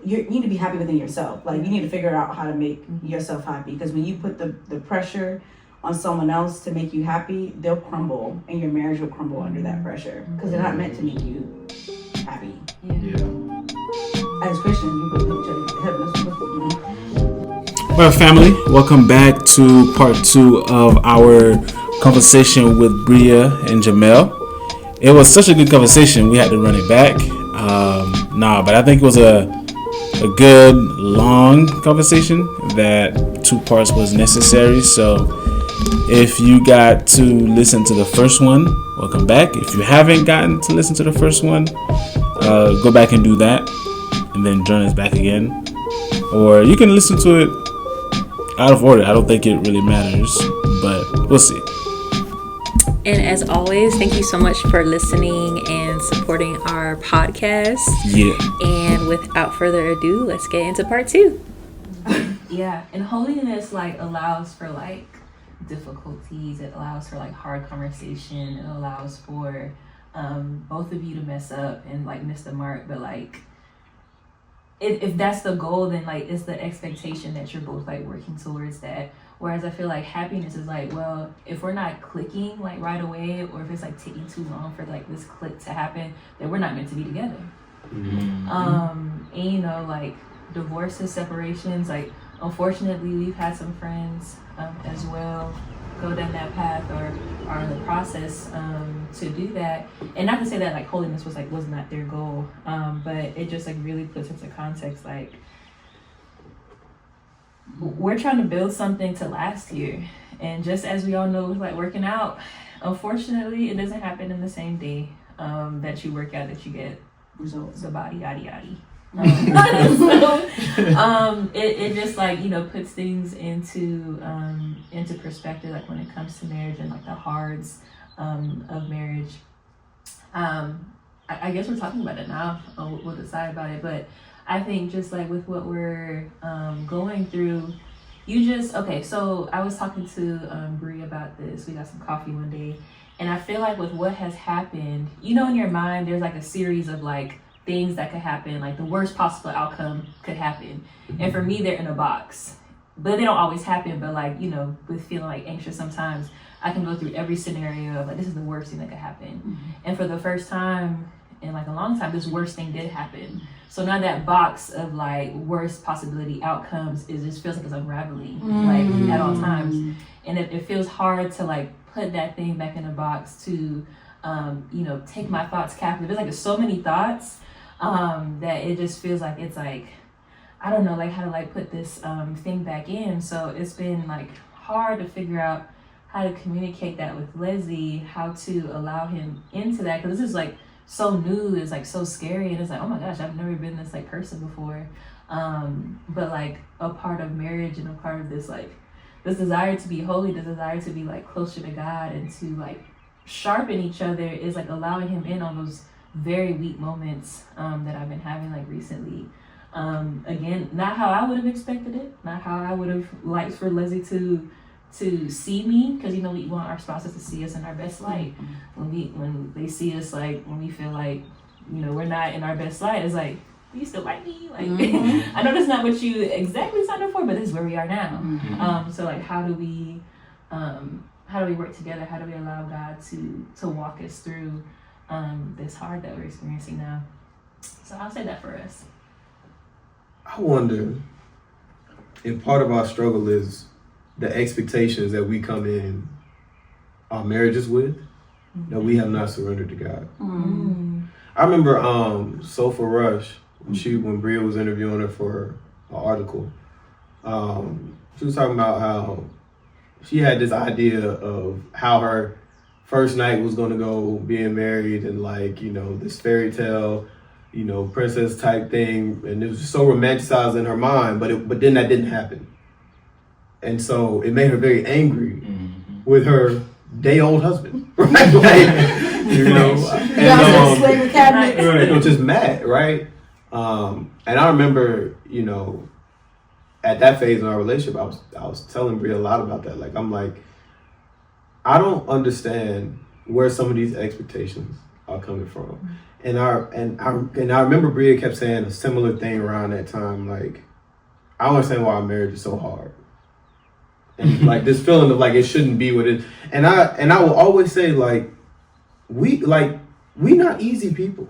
you need to be happy within yourself. Like, you need to figure out how to make yourself happy, because when you put the pressure on someone else to make you happy, they'll crumble, and your marriage will crumble under that pressure, because they're not meant to make you happy. As Christians, we believe each other to heaven. That's what we're doing. Well, family, welcome back to part 2 of our conversation with Bria and Jamell. It was such a good conversation, we had to run it back. But I think it was a good long conversation that 2 parts was necessary. So if you got to listen to the first one, welcome back. If you haven't gotten to listen to the first one, go back and do that, and then join us back again. Or you can listen to it out of order. I don't think it really matters, but we'll see. And as always, thank you so much for listening and supporting our podcast. Yeah. And without further ado, let's get into part 2. Yeah, and holiness allows for difficulties. It allows for hard conversation. It allows for both of you to mess up and miss the mark. But if that's the goal, then it's the expectation that you're both working towards that. Whereas I feel happiness is well, if we're not clicking right away, or if it's taking too long for this click to happen, then we're not meant to be together. Mm-hmm. And divorces, separations, unfortunately we've had some friends as well go down that path or are in the process to do that. And not to say that holiness was not their goal, but it just really puts into context we're trying to build something to last here. And just as we all know with working out, unfortunately it doesn't happen in the same day that you work out that you get results, the body, yada yada. It just puts things into perspective when it comes to marriage and the hards of marriage. I guess we're talking about it now. We'll decide about it, but I think just with what we're going through, so I was talking to Bria about this. We got some coffee one day, and I feel with what has happened, in your mind there's a series of things that could happen, the worst possible outcome could happen. And for me, they're in a box, but they don't always happen. But with feeling anxious sometimes, I can go through every scenario of this is the worst thing that could happen. Mm-hmm. And for the first time in a long time, this worst thing did happen. So now that box of worst possibility outcomes just feels it's unraveling at all times. And it feels hard to put that thing back in a box to take my thoughts captive. There's so many thoughts that it just feels it's I don't know how to put this thing back in. So it's been hard to figure out how to communicate that with Leslie, how to allow him into that, because this is so new. It's so scary, and it's oh my gosh, I've never been this person before. But a part of marriage and a part of this this desire to be holy, this desire to be closer to God and to sharpen each other is allowing him in on those very weak moments that I've been having recently. Again, not how I would have expected it, not how I would have liked for Leslie to see me, because we want our spouses to see us in our best light. When they see us when we feel we're not in our best light, it's do you still like me? I know that's not what you exactly signed up for, but this is where we are now. Mm-hmm. So how do we work together? How do we allow God to walk us through this hard that we're experiencing now? So I'll say that for us. I wonder if part of our struggle is the expectations that we come in our marriages with, that we have not surrendered to God. Mm-hmm. I remember Sofa Rush, when Bria was interviewing her for an article, she was talking about how she had this idea of how her first night was going to go, being married, and this fairy tale, princess type thing, and it was just so romanticized in her mind, but then that didn't happen. And so it made her very angry with her day-old husband, right? Just mad, right? And I remember, at that phase in our relationship, I was telling Bria a lot about that. I don't understand where some of these expectations are coming from. And I remember Bria kept saying a similar thing around that time. Like, I don't understand why our marriage is so hard. And like this feeling of like it shouldn't be what it is. And I will always say like we not easy people.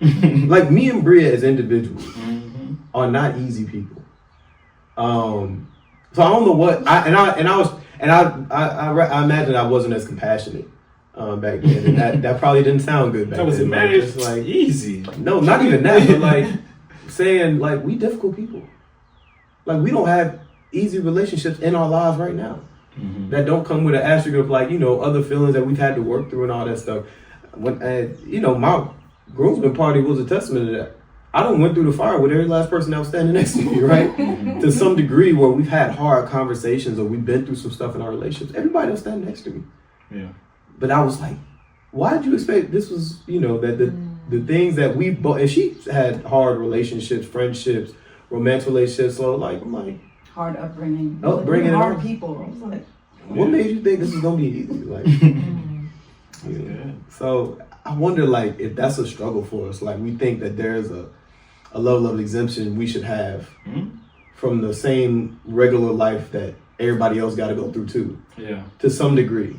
Like me and Bria as individuals are not easy people. So I don't know what I imagine I wasn't as compassionate back then, and that probably didn't sound good back That was then. marriage like easy. No, not even that, but like saying like we difficult people. Like we don't have easy relationships in our lives right now that don't come with an asterisk of like, you know, other feelings that we've had to work through and all that stuff. When you know, my groomsmen party was a testament to that. I done went through the fire with every last person that was standing next to me, right? To some degree, where we've had hard conversations or we've been through some stuff in our relationships. Everybody was standing next to me. Yeah. But I was like, why did you expect this was, you know, that the things that we both, and she had hard relationships, friendships, romantic relationships. So like, I'm like, Hard upbringing. Hard people. I was like, what made you think this is gonna be easy? Like, you know? So I wonder, like, if that's a struggle for us. Like, we think that there's a level of exemption we should have from the same regular life that everybody else got to go through too. Yeah. To some degree,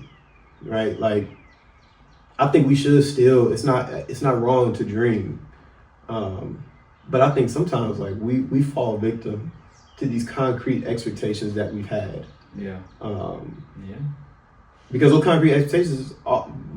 right? Like, I think we should still. It's not wrong to dream, but I think sometimes like we fall victim to these concrete expectations that we've had. Yeah. Because those concrete expectations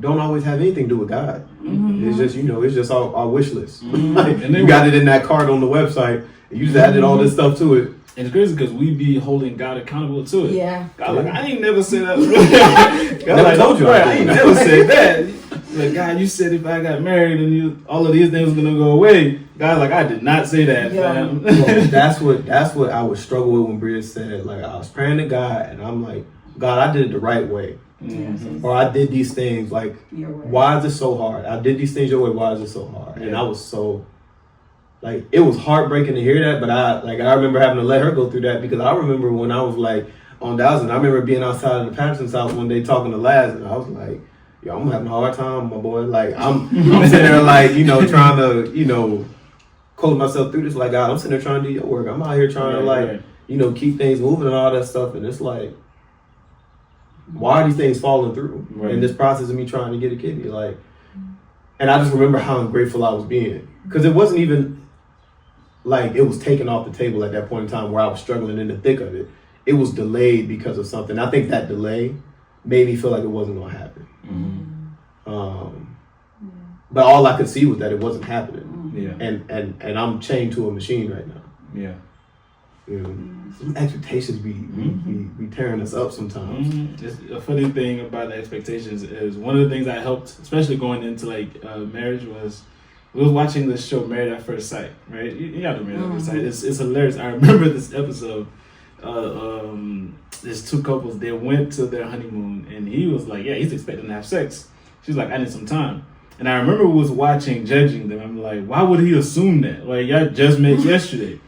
don't always have anything to do with God. It's just, you know, it's just our wish list. Like, And you got it in that card on the website. And you just added all this stuff to it. And it's crazy because we be holding God accountable to it. yeah. God, like, I ain't never said that. God, Never like, told you right, I I ain't did. never said that. Like, God, you said if I got married and all of these things was gonna go away. God, like, I did not say that, Yeah. fam. Well, that's what I would struggle with when Bria said, like, I was praying to God and I'm like, God, I did it the right way. Or I did these things, like, Your way. why is it so hard? I did these things your way, why is it so hard? And Yeah. I was so, like, it was heartbreaking to hear that, but I remember having to let her go through that because I remember when I was, like, on Dowson, I remember being outside of the Patterson's house one day talking to Laz, and I was like, yo, I'm having a hard time, my boy. Like, I'm sitting there, like, you know, trying to, you know, coach myself through this. Like, God, I'm sitting there trying to do your work. I'm out here trying to, like, you know, keep things moving and all that stuff. And it's like, why are these things falling through in this process of me trying to get a kidney? Like, and I just remember how ungrateful I was being. Because it wasn't even like it was taken off the table at that point in time where I was struggling in the thick of it. It was delayed because of something. I think that delay made me feel like it wasn't going to happen. But all I could see was that it wasn't happening. Yeah. And I'm chained to a machine right now. Yeah. You know, some expectations be tearing us up sometimes. It's a funny thing about the expectations is one of the things that helped, especially going into like marriage, was we was watching this show Married at First Sight, right? You got to Married at First Sight. It's hilarious. I remember this episode. There's two couples. They went to their honeymoon, and he was like, "Yeah, he's expecting to have sex." She's like, "I need some time." And I remember we was watching, judging them. I'm like, "Why would he assume that? Like, y'all just met yesterday."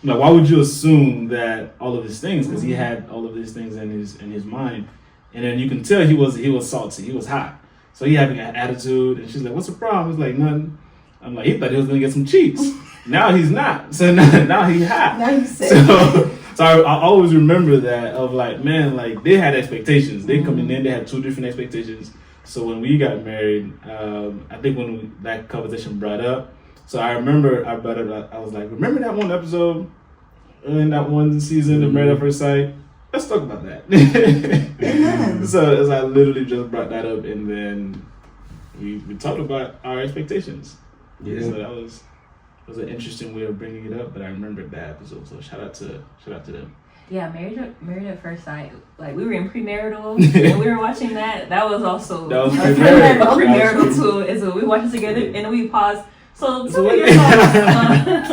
Like, why would you assume that all of these things? Because he had all of these things in his mind, and then you can tell he was salty, he was hot, so he having an attitude. And she's like, "What's the problem?" He's like, "Nothing." I'm like, he thought he was gonna get some cheeks. Now he's not. So now he's hot. Now you say. So I always remember that of like, man, like they had expectations. They coming in, they had two different expectations. So when we got married, I think when that conversation brought up. So I remember I brought up, I was like, remember that one episode in that one season of Married at First Sight? Let's talk about that. So as I literally just brought that up, and then we talked about our expectations. Yeah. So that was an interesting way of bringing it up, but I remembered that episode. So shout out to them. Yeah, Married at First Sight. Like we were in premarital and we were watching that. That was also That was premarital too. And so we watched it together and then we paused. So tell me your thoughts.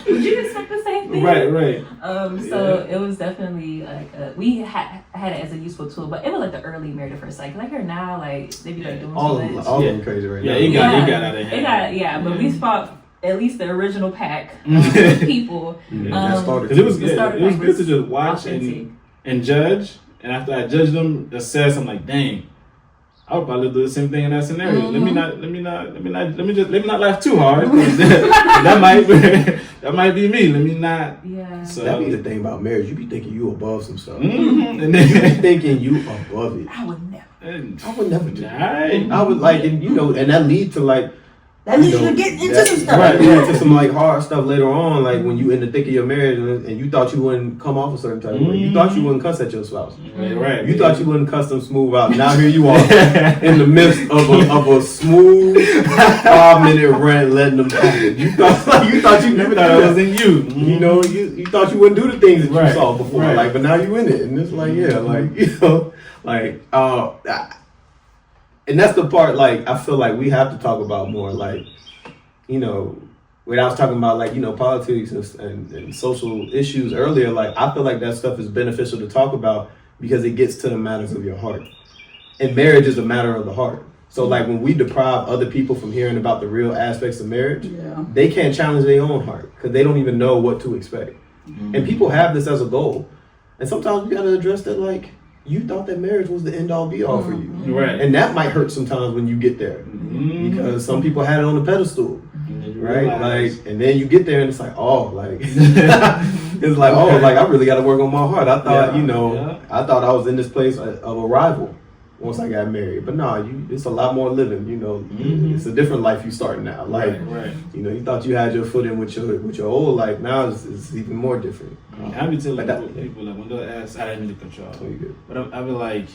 Would you expect the same thing? Right. So it was definitely like we had it as a useful tool, but it was like the early Married at First Sight. Cause I hear now like they be like doing All so of much. them crazy right now. It got out of hand. But we spot at least the original pack of people. That started. Because it was good. started It was back good to was just watch authentic. and judge. And after I judged them, assess, I'm like, dang, I would probably do the same thing in that scenario. Let me not laugh too hard. that might be me. Let me not. Yeah. So That be the thing about marriage. You be thinking you above some stuff. And You be then, thinking you above it. I would never. I would never do that. Alright. I would like, and and that lead to like. That leads you to get into some stuff. Right, yeah, to some like hard stuff later on, like when you in the thick of your marriage and you thought you wouldn't come off a certain type of way. You thought you wouldn't cuss at your spouse. Right. You thought you wouldn't cuss them smooth out. Now here you are in the midst of a smooth 5-minute rant, letting them talk. You thought you never thought it was in you. You know, you thought you wouldn't do the things that you Right. saw before, Right. like, but now you in it, and it's like, yeah, like and that's the part, like, I feel like we have to talk about more, like, when I was talking about, like, politics and social issues earlier, like, I feel like that stuff is beneficial to talk about because it gets to the matters of your heart. And marriage is a matter of the heart. So, like, when we deprive other people from hearing about the real aspects of marriage, they can't challenge their own heart because they don't even know what to expect. And people have this as a goal. And sometimes we got to address that, like, you thought that marriage was the end all be all for you. Right. And that might hurt sometimes when you get there because some people had it on a pedestal, right? Like, and then you get there and it's like, oh, like, it's like, oh, like I really got to work on my heart. I thought, I thought I was in this place of arrival once I got married, but no, it's a lot more living. It's a different life you start now. Like, right. You thought you had your foot in with your old life. Now it's even more different. I be telling people like when they'll ask, I didn't really control. Oh, you good. But I be like,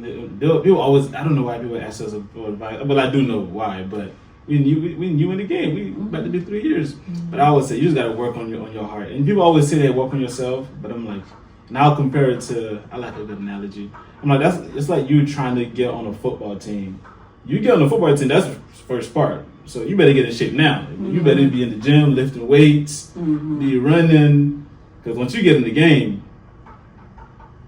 people always, I don't know why people ask us for advice, but I do know why. But when you in the game, we about to do 3 years. But I always say you just got to work on your heart. And people always say they work on yourself, but I'm like, now I'll compare it to, I like a good analogy. I'm like, it's like you trying to get on a football team. You get on the football team, that's the first part. So you better get in shape now. You better be in the gym, lifting weights, be running. Because once you get in the game,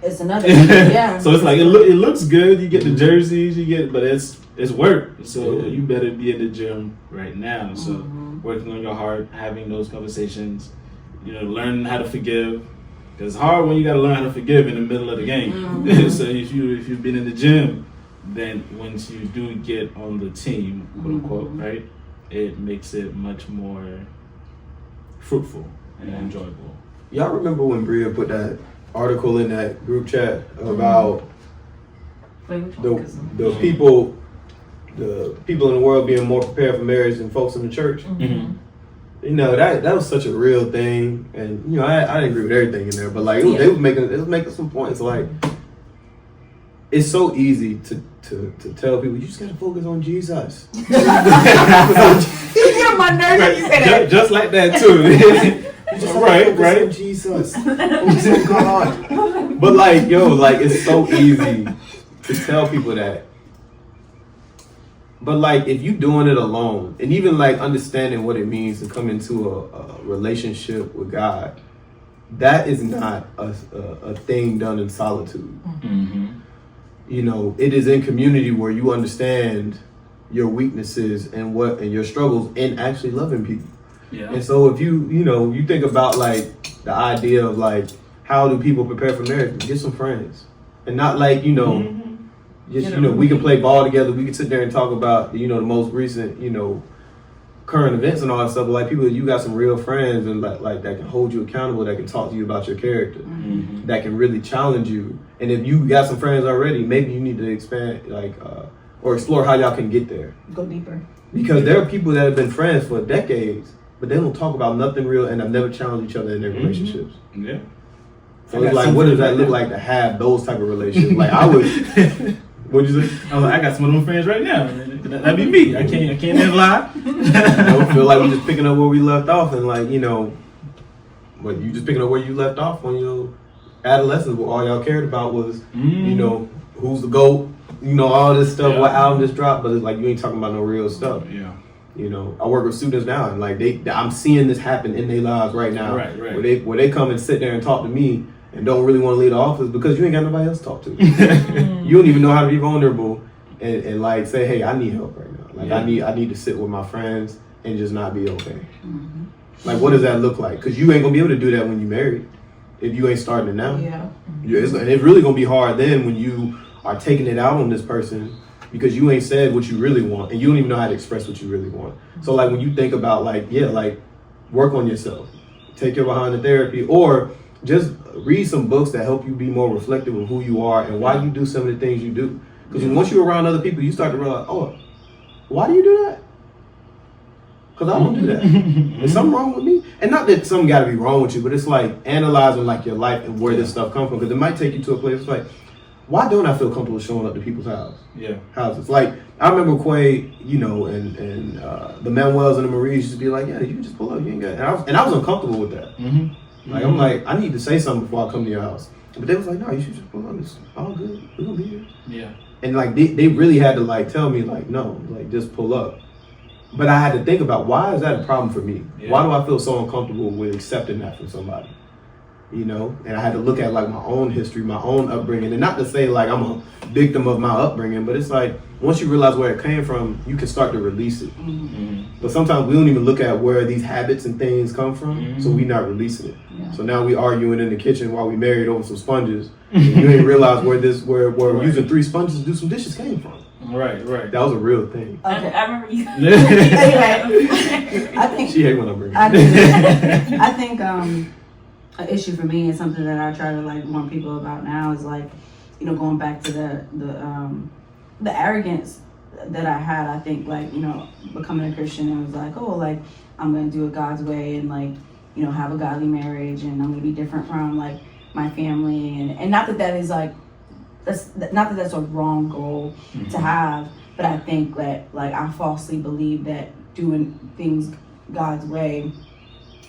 it's another thing, yeah. So it's like it looks good. You get the jerseys, but it's work. So you better be in the gym right now. So working on your heart, having those conversations, learning how to forgive. Because it's hard when you got to learn how to forgive in the middle of the game. So if you've been in the gym, then once you do get on the team, quote unquote, right, it makes it much more fruitful and enjoyable. Y'all remember when Bria put that article in that group chat about the people in the world being more prepared for marriage than folks in the church? That was such a real thing, and I didn't agree with everything in there, but like it was making some points. Like, it's so easy to tell people you just gotta focus on Jesus. You get on my nerves when you say that. Just like that too. Right. Jesus. God. But like, it's so easy to tell people that. But like, if you're doing it alone, and even like understanding what it means to come into a relationship with God, that is not a thing done in solitude. It is in community where you understand your weaknesses and your struggles in actually loving people. Yeah. And so if you think about like the idea of like how do people prepare for marriage, get some friends, and not like we can play ball together, we can sit there and talk about the most recent current events and all that stuff, but like people, you got some real friends and like that can hold you accountable, that can talk to you about your character, that can really challenge you. And if you got some friends already, maybe you need to expand or explore how y'all can get there. Go deeper. Because there are people that have been friends for decades, but they don't talk about nothing real and have never challenged each other in their relationships. Yeah. So it's like, what does that look like to have those type of relationships? Like I would. What'd you say? I was like, I got some of them friends right now. That'd be me. I can't even lie. I feel like we're just picking up where we left off, and like but you just picking up where you left off when your adolescence, where all y'all cared about was who's the GOAT, all this stuff, what album just dropped, but it's like you ain't talking about no real stuff. Yeah. I work with students now, and like I'm seeing this happen in their lives right now. Right. Where they come and sit there and talk to me and don't really want to leave the office because you ain't got nobody else to talk to. You don't even know how to be vulnerable and like say, hey, I need help right now. Like I need to sit with my friends and just not be okay. Like, what does that look like? Because you ain't gonna be able to do that when you married if you ain't starting it now. Yeah. And it's really gonna be hard then when you are taking it out on this person. because you ain't said what you really want, and you don't even know how to express what you really want. So like when you think about like work on yourself, take your behind to therapy, or just read some books that help you be more reflective of who you are and why you do some of the things you do. Because once you're around other people, you start to realize, oh, why do you do that? Because I don't do that. Is something wrong with me? And not that something got to be wrong with you, but it's like analyzing like your life and where this stuff comes from. Because it might take you to a place like, why don't I feel comfortable showing up to people's houses? Like, I remember Quay, you know, and the Manuels and the Maries used to be like, yeah, you can just pull up, you ain't got. And I was uncomfortable with that. Like, I'm like, I need to say something before I come to your house. But they was like, no, you should just pull up. It's all good. We're gonna be here. Yeah. And like they really had to like tell me like, no, like just pull up. But I had to think about, why is that a problem for me? Yeah. Why do I feel so uncomfortable with accepting that from somebody? You know, and I had to look at like my own history, my own upbringing, and not to say like I'm a victim of my upbringing, but it's like once you realize where it came from, you can start to release it. But sometimes we don't even look at where these habits and things come from, so we not releasing it. Yeah. So now we arguing in the kitchen while we married over some sponges. And you ain't realize where we're using 3 sponges to do some dishes came from. Right. That was a real thing. Okay. I remember you. I think she hate when I bring it. I think an issue for me, and something that I try to like warn people about now, is like, you know, going back to the arrogance that I had. I think like, you know, becoming a Christian, and was like, oh, like I'm gonna do it God's way and like, you know, have a godly marriage, and I'm gonna be different from like my family, and not that is like, that's a wrong goal to have, but I think that like I falsely believe that doing things God's way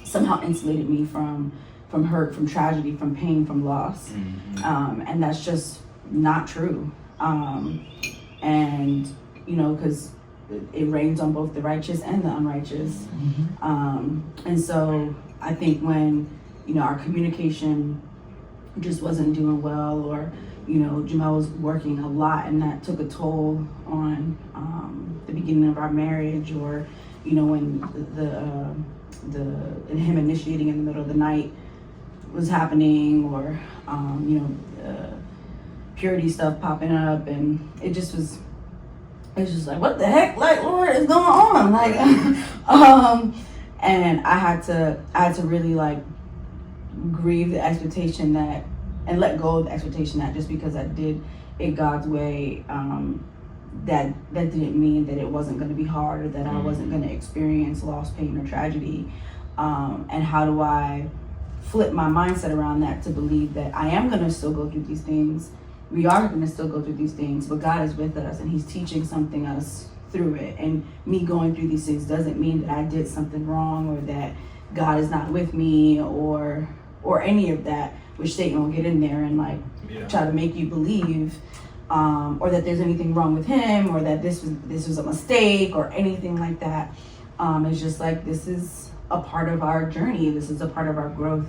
somehow insulated me from hurt, from tragedy, from pain, from loss. And that's just not true. And you know, because it rains on both the righteous and the unrighteous. And so I think when, you know, our communication just wasn't doing well, or you know, Jamell was working a lot, and that took a toll on the beginning of our marriage, or you know, when the him initiating in the middle of the night was happening, or you know, purity stuff popping up, and it's just like, what the heck, like, Lord, is going on, like and I had to really like grieve the expectation that, and let go of the expectation that just because I did it God's way, that didn't mean that it wasn't going to be hard, or that I wasn't going to experience loss, pain, or tragedy. And how do I flip my mindset around that to believe that I am going to still go through these things. We are going to still go through these things, but God is with us, and He's teaching something us through it. And me going through these things doesn't mean that I did something wrong, or that God is not with me, or any of that, which Satan will get in there and like try to make you believe, or that there's anything wrong with him, or that this was a mistake, or anything like that. It's just like, this is a part of our journey. This is a part of our growth.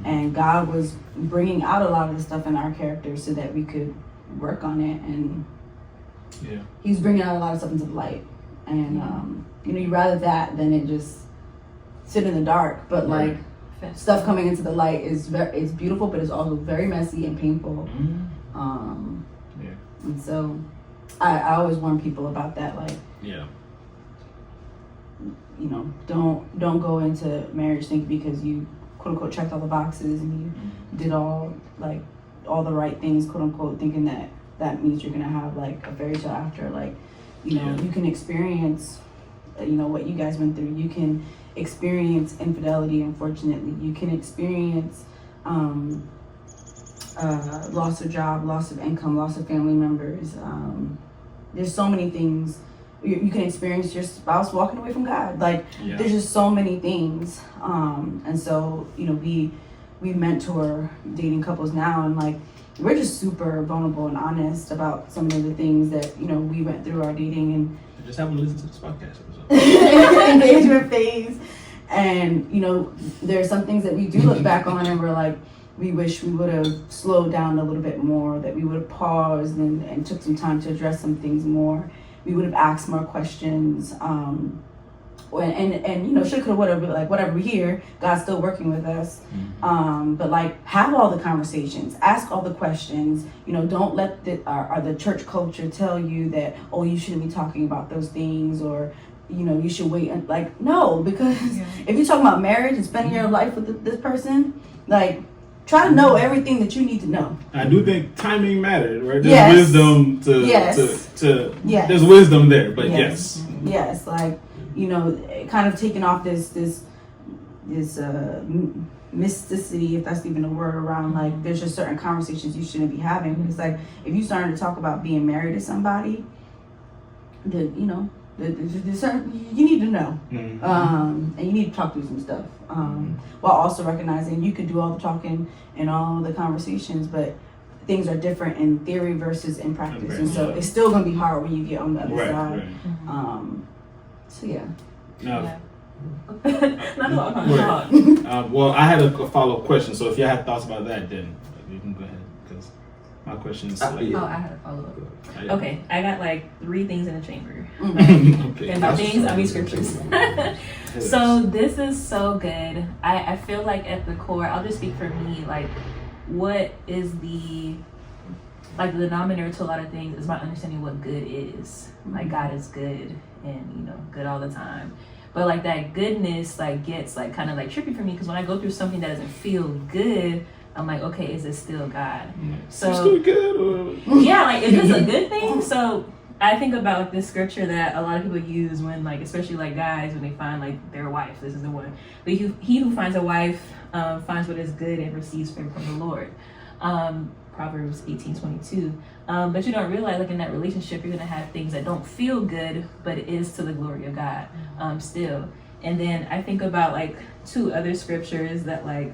And God was bringing out a lot of the stuff in our characters so that we could work on it. And He's bringing out a lot of stuff into the light. And, you know, you'd rather that than it just sit in the dark. But like, stuff coming into the light is it's beautiful, but it's also very messy and painful. And so I always warn people about that, like, you know, don't go into marriage thinking because you quote unquote checked all the boxes and you did all the right things, quote unquote, thinking that means you're gonna have like a fairy tale after. Like, you know, you can experience, you know, what you guys went through. You can experience infidelity, unfortunately. You can experience loss of job, loss of income, loss of family members. There's so many things. You can experience your spouse walking away from God. Like, there's just so many things. And so, you know, we mentor dating couples now, and like, we're just super vulnerable and honest about some of the things that, you know, we went through our dating and just haven't listened to this podcast episode. Engagement phase. And, you know, there are some things that we do look back on and we're like, we wish we would have slowed down a little bit more, that we would have paused and took some time to address some things more. We would have asked more questions. and you know, should, could, whatever, like whatever we hear, God's still working with us. But like, have all the conversations, ask all the questions. You know, don't let the church culture tell you that, oh, you shouldn't be talking about those things, or you know, you should wait. And like, no, because if you're talking about marriage and spending your life with this person, like, try to know everything that you need to know. I do think timing mattered, right? There's Yes. wisdom to Yes. there's wisdom there, but yes. Yes, like, you know, kind of taking off this mysticity, if that's even a word, around like there's just certain conversations you shouldn't be having. Because like, if you starting to talk about being married to somebody, there's certain, you need to know, and you need to talk through some stuff, while also recognizing you can do all the talking and all the conversations, but things are different in theory versus in practice, and so it's still gonna be hard when you get on the other side. So yeah. Now, Not a lot of talk. well, I had a follow-up question, so if you had thoughts about that, then you can go ahead, because my question is like, Oh, I had a follow-up. Okay, I got like 3 things in the chamber. okay. And the things, I mean scriptures. So this is so good. I feel like at the core, I'll just speak for me, like, what is the denominator to a lot of things is my understanding what good is. Like, God is good, and you know, good all the time. But like that goodness like gets like kind of like trippy for me, because when I go through something that doesn't feel good, I'm like, okay, is it still God? So still good, or yeah, like, is this a good thing? So I think about like, this scripture that a lot of people use when, like, especially like guys, when they find like their wife. This is the one. But he who finds a wife finds what is good and receives favor from the Lord. Proverbs 18:22. But you don't realize, like, in that relationship, you're gonna have things that don't feel good, but it is to the glory of God still. And then I think about like 2 other scriptures that like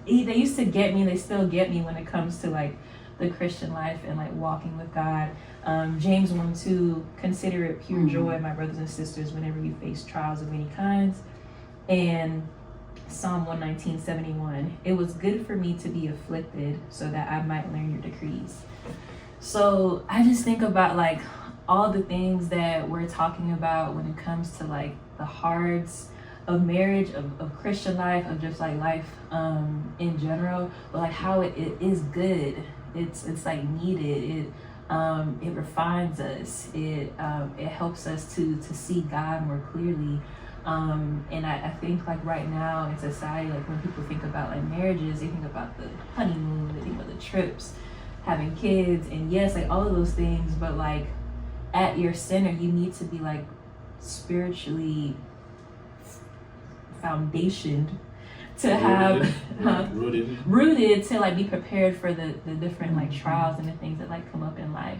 they used to get me, they still get me when it comes to like the Christian life and like walking with God. James 1:2, consider it pure joy, my brothers and sisters, whenever you face trials of many kinds. And Psalm 119:71, it was good for me to be afflicted so that I might learn your decrees. So I just think about like all the things that we're talking about when it comes to like the hards of marriage, of Christian life, of just like life in general, but like how it is good. It's like needed. It refines us. It helps us to see God more clearly. And I think like right now in society, like when people think about like marriages, they think about the honeymoon, they think about the trips, having kids, and yes, like all of those things, but like at your center, you need to be like spiritually foundationed to have rooted to like be prepared for the different like trials and the things that like come up in life.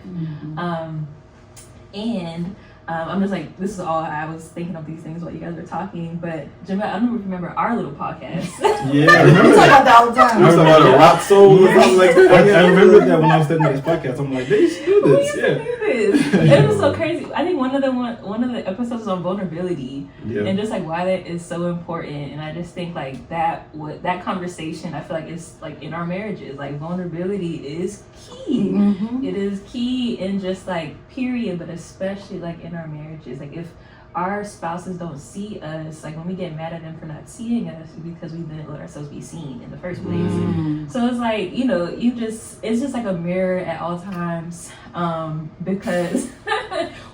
And I'm just like, this is all I was thinking of these things while you guys were talking. But Jamell, I don't remember our little podcast. Yeah, I remember We talk about that all the time. I was talking about a rock soul or something like that. I remember that when I was studying this podcast. I'm like, they used to do this. It was so crazy. I think one of the episodes was on vulnerability, and just like why that is so important. And I just think like that conversation, I feel like it's like in our marriages, like vulnerability is key. It is key in just like period, but especially like in our marriages. Like if our spouses don't see us, like when we get mad at them for not seeing us, because we didn't let ourselves be seen in the first place. So it's like, you know, it's just like a mirror at all times, because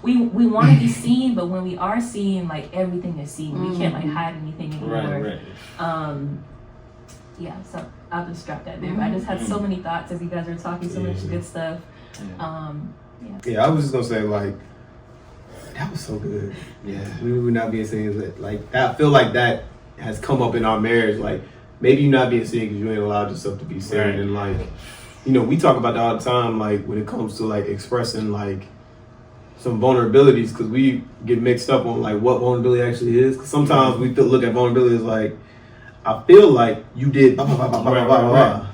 we want to be seen, but when we are seen, like everything is seen. We can't like hide anything anymore. Yeah, so I'll just drop that there. But I just had so many thoughts as you guys were talking, so much good stuff. Yeah, I was just gonna say, like, that was so good. Yeah, we were not being seen. Like, I feel like that has come up in our marriage. Like, maybe you're not being seen because you ain't allowed yourself to be seen. Right. And like, you know, we talk about that all the time. Like, when it comes to like expressing like some vulnerabilities, because we get mixed up on like what vulnerability actually is. Because sometimes we look at vulnerability as like, I feel like you did blah blah blah blah blah blah blah.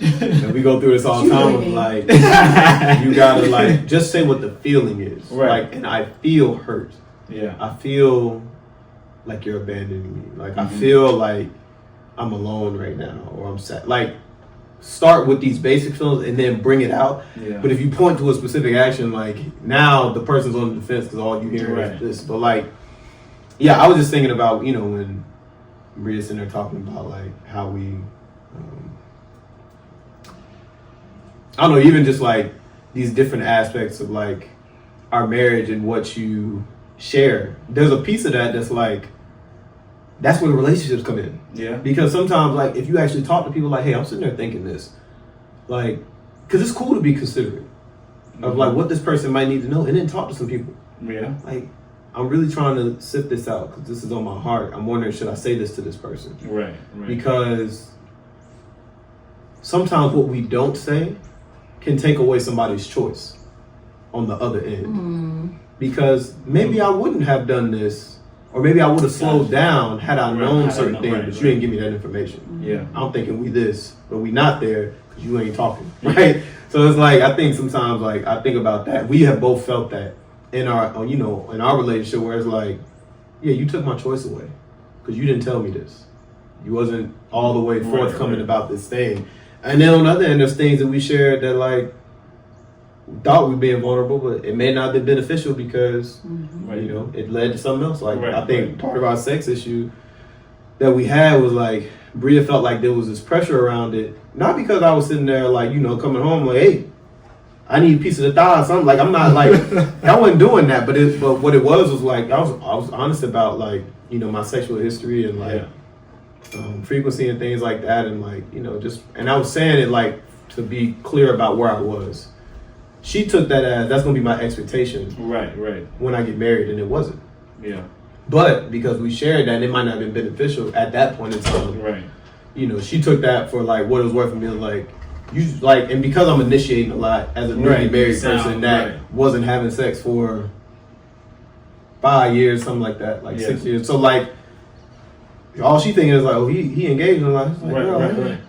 And we go through this all the time of like, you gotta like just say what the feeling is. Right. Like, and I feel hurt. Yeah. I feel like you're abandoning me. Like, I feel like I'm alone right now, or I'm sad. Like, start with these basic feelings and then bring it out. Yeah. But if you point to a specific action, like now the person's on the defense because all you hear is this. But like, yeah, I was just thinking about, you know, when Bria's sitting there talking about like how we, I don't know, even just like these different aspects of like our marriage and what you share. There's a piece of that that's like, that's where the relationships come in. Yeah. Because sometimes, like, if you actually talk to people, like, hey, I'm sitting there thinking this, like, because it's cool to be considerate of like what this person might need to know, and then talk to some people. Yeah. Like, I'm really trying to sift this out because this is on my heart. I'm wondering, should I say this to this person? Right. Because sometimes what we don't say can take away somebody's choice on the other end. Because maybe I wouldn't have done this, or maybe I would have slowed down had I known certain things, but you didn't give me that information. Yeah. I'm thinking we this, but we not there because you ain't talking, right? So it's like, I think sometimes, like, I think about that. We have both felt that in our, you know, in our relationship, where it's like, yeah, you took my choice away because you didn't tell me this. You wasn't all the way forthcoming about this thing. And then on the other end, there's things that we shared that, like, we thought we were being vulnerable, but it may not have been beneficial because, you know, it led to something else. Like, I think part of our sex issue that we had was like, Bria felt like there was this pressure around it. Not because I was sitting there, like, you know, coming home like, hey, I need a piece of the thigh or something. Like, I'm not like, I wasn't doing that. But what it was like, I was honest about, like, you know, my sexual history and like frequency and things like that. And like, you know, just, and I was saying it like to be clear about where I was. She took that as, that's going to be my expectation. Right. When I get married, and it wasn't. Yeah. But because we shared that, it might not have been beneficial at that point in time. Right. You know, she took that for like what it was worth for me. Like, you like, and because I'm initiating a lot as a newly married person that wasn't having sex for 5 years, something like that, like 6 years. So like, all she thinking is like, oh, he engaged in life. Like, right.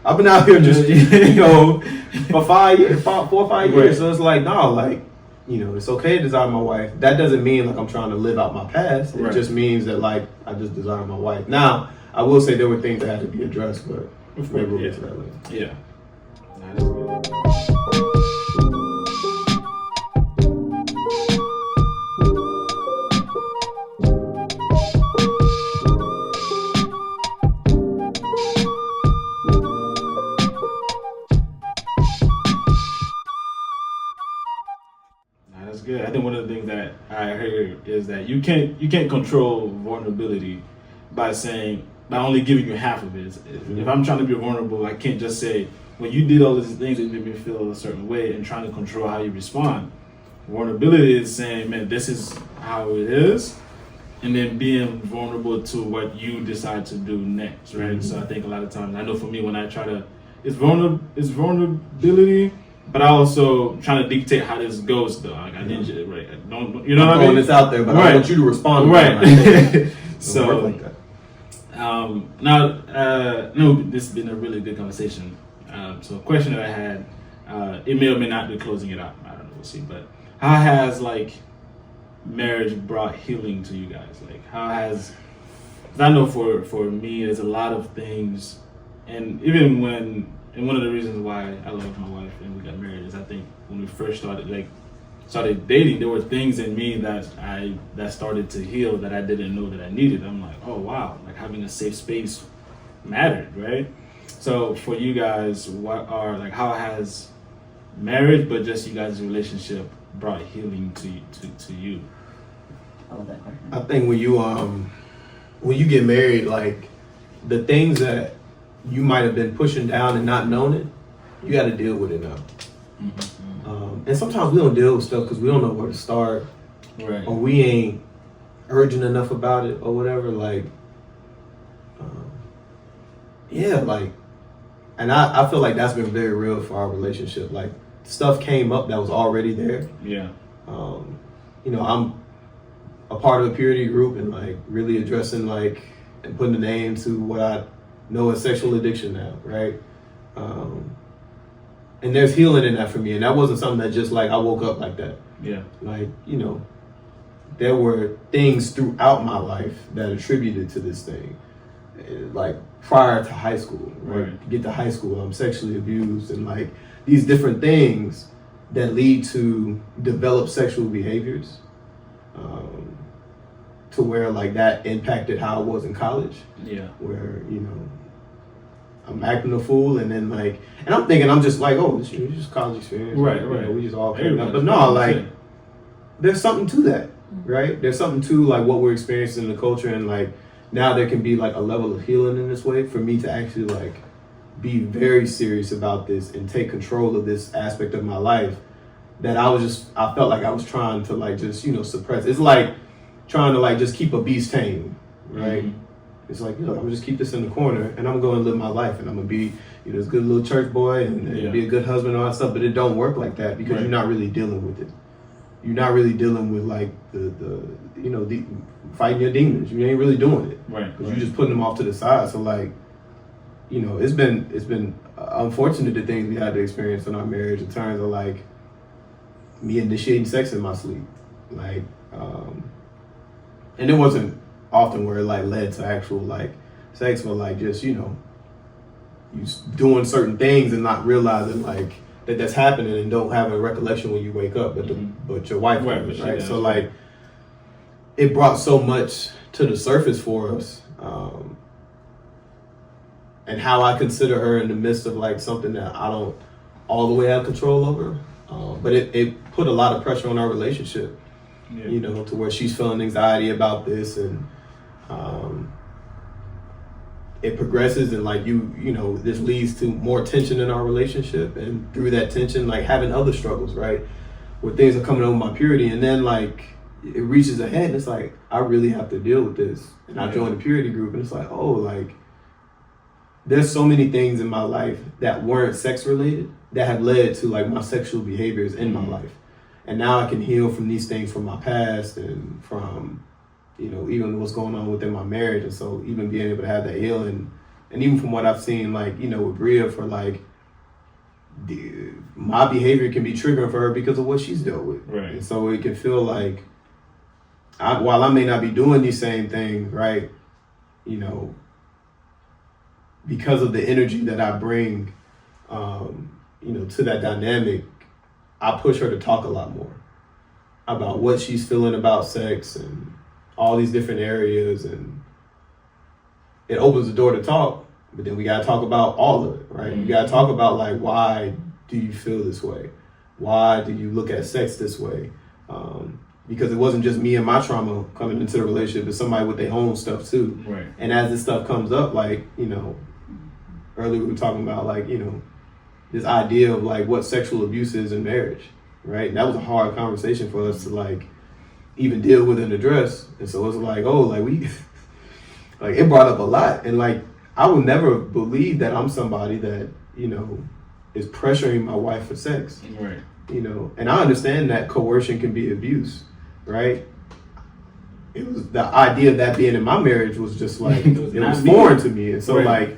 I've been out here just, you know, for 5 years, 4 or 5 years. So it's like, no, like, you know, it's okay to desire my wife. That doesn't mean like I'm trying to live out my past. It just means that like I just desire my wife. Now, I will say there were things that had to be addressed, but maybe we'll get to that later. Yeah. Nah, that's good. Good. I think one of the things that I heard is that you can't control vulnerability by only giving you half of it. If I'm trying to be vulnerable, I can't just say, well, you did all these things that made me feel a certain way and trying to control how you respond. Vulnerability is saying, man, this is how it is, and then being vulnerable to what you decide to do next, right? So I think a lot of times, I know for me, when I try to, it's vulnerability, but I also trying to dictate how this goes, though. Like, I need you, right? Don't, you know what I mean? Throwing this out there, but I want you to respond. Right. So, like that. No, this has been a really good conversation. So a question that I had, it may or may not be closing it out. I don't know, we'll see. But how has like marriage brought healing to you guys? Like, how has? I know for me, there's a lot of things, and even when. And one of the reasons why I love my wife and we got married is I think when we first started dating, there were things in me that started to heal that I didn't know that I needed. I'm like, oh wow, like having a safe space mattered, right? So for you guys, how has marriage, but just you guys' relationship, brought healing to you? I love that question. I think when you get married, like the things that you might have been pushing down and not known it, you got to deal with it now. And sometimes we don't deal with stuff because we don't know where to start, right? Or we ain't urgent enough about it or whatever. Like, and I feel like that's been very real for our relationship. Like, stuff came up that was already there. Yeah. You know, I'm a part of a purity group and like really addressing like and putting a name to what I know as sexual addiction now, right? And there's healing in that for me. And that wasn't something that just like I woke up like that. Yeah. Like, you know, there were things throughout my life that attributed to this thing. Like prior to high school, right? To get to high school, I'm sexually abused and like these different things that lead to developed sexual behaviors. to where like that impacted how I was in college. Yeah. Where, you know, I'm acting a fool, and then like, and I'm thinking I'm just like, oh, it's just college experience. Right, You right. know, we just all came up. Everybody's But no, like, saying. there's something to that, right? There's something to like what we're experiencing in the culture, and like now there can be like a level of healing in this way for me to actually like be very serious about this and take control of this aspect of my life that I felt like I was trying to like just, you know, suppress. It's like trying to like just keep a beast tame, right? Mm-hmm. It's like, you know, I'm gonna just keep this in the corner and I'm gonna live my life and I'm gonna be, you know, this good little church boy and be a good husband and all that stuff, but it don't work like that because you're not really dealing with it. You're not really dealing with like the you know, the fighting your demons. You ain't really doing it. Right. Because you're just putting them off to the side. So like, you know, it's been unfortunate the things we had to experience in our marriage in terms of like me initiating sex in my sleep. Like, and it wasn't often where it like led to actual like sex, but like just, you know, you doing certain things and not realizing like that's happening and don't have a recollection when you wake up, but your wife does, right? So like it brought so much to the surface for us, and how I consider her in the midst of like something that I don't all the way have control over, but it put a lot of pressure on our relationship. You know, to where she's feeling anxiety about this, and it progresses, and like you know, this leads to more tension in our relationship, and through that tension, like having other struggles, right, where things are coming over my purity, and then like it reaches a head, and it's like I really have to deal with this, and I joined the purity group, and it's like, oh, like there's so many things in my life that weren't sex related that have led to like my sexual behaviors in my life. And now I can heal from these things from my past and from, you know, even what's going on within my marriage. And so even being able to have that healing, and even from what I've seen, like, you know, with Bria, for like, my behavior can be triggering for her because of what she's dealt with. Right. And so it can feel like, while I may not be doing these same things, right, you know, because of the energy that I bring, you know, to that dynamic, I push her to talk a lot more about what she's feeling about sex and all these different areas, and it opens the door to talk, but then we gotta talk about all of it, right? You gotta talk about like, why do you feel this way? Why do you look at sex this way? Because it wasn't just me and my trauma coming into the relationship, it's somebody with their own stuff too. Right. And as this stuff comes up, like, you know, earlier we were talking about like, you know, this idea of like what sexual abuse is in marriage, right? And that was a hard conversation for us to like even deal with and address. And so it's like, oh, like we, like it brought up a lot. And like, I would never believe that I'm somebody that, you know, is pressuring my wife for sex. Right. You know, and I understand that coercion can be abuse, right? It was the idea of that being in my marriage was just like, it was foreign to me. And so like,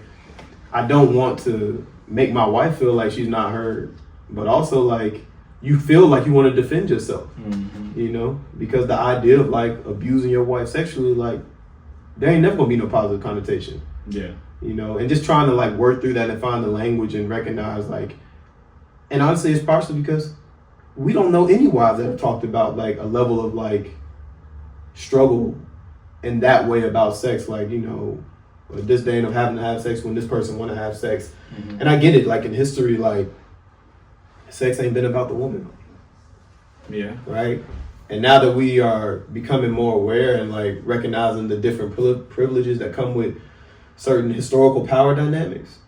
I don't want to make my wife feel like she's not heard, but also like you feel like you want to defend yourself, you know, because the idea of like abusing your wife sexually, like there ain't never gonna be no positive connotation. Yeah. You know, and just trying to like work through that and find the language and recognize like, and honestly, it's partially because we don't know any wives that have talked about like a level of like struggle in that way about sex, like, you know, this day of having to have sex when this person want to have sex. And I get it, like in history, like sex ain't been about the woman. Yeah. Right? And now that we are becoming more aware and like recognizing the different privileges that come with certain historical power dynamics,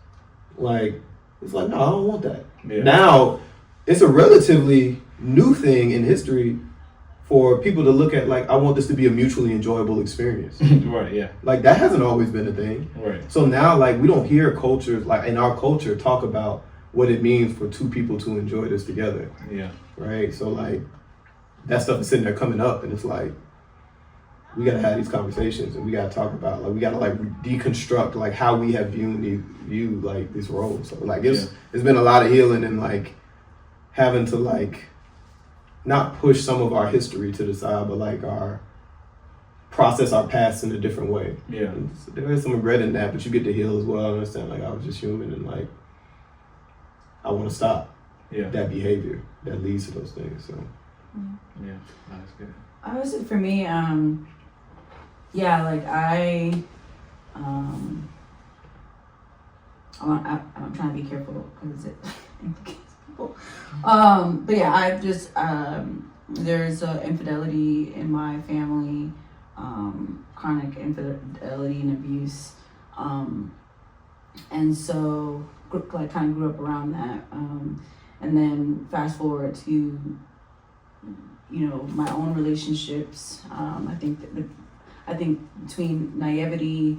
like it's like, no, I don't want that. Yeah. Now it's a relatively new thing in history for people to look at like, I want this to be a mutually enjoyable experience. Right, yeah. Like that hasn't always been a thing. Right. So now like we don't hear cultures like in our culture talk about what it means for two people to enjoy this together. Yeah. Right. So like that stuff is sitting there coming up, and it's like we gotta have these conversations, and we gotta talk about like we gotta like deconstruct like how we have viewed like this role. So like it's been a lot of healing and like having to like not push some of our history to the side, but like process our past in a different way. Yeah. And so there is some regret in that, but you get to heal as well. I understand like I was just human, and like I want to stop that behavior that leads to those things. So yeah, that's good. I would say for me, yeah, like I'm trying to be careful because it implicates people. But yeah, I've just there's infidelity in my family, chronic infidelity and abuse, and so like kind of grew up around that, and then fast forward to my own relationships. I think between naivety,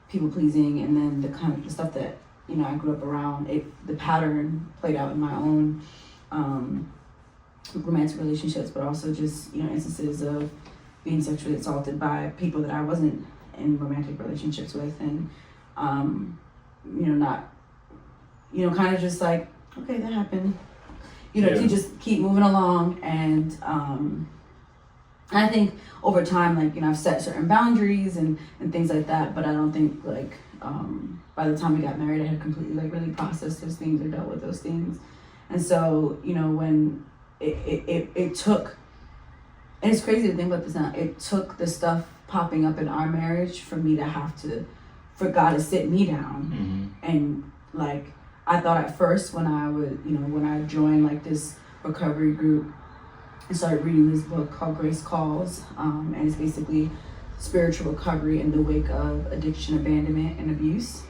people pleasing, and then the kind of the stuff that I grew up around, the pattern played out in my own romantic relationships, but also just instances of being sexually assaulted by people that I wasn't in romantic relationships with, and not kind of just like, okay, that happened, to just keep moving along. And I think over time, like I've set certain boundaries and things like that, but I don't think like by the time we got married I had completely like really processed those things or dealt with those things. And so when it took, and it's crazy to think about this now, it took the stuff popping up in our marriage for me to have to, for God to sit me down. And like I thought at first when I would when I joined like this recovery group and started reading this book called Grace Calls, and it's basically spiritual recovery in the wake of addiction, abandonment, and abuse,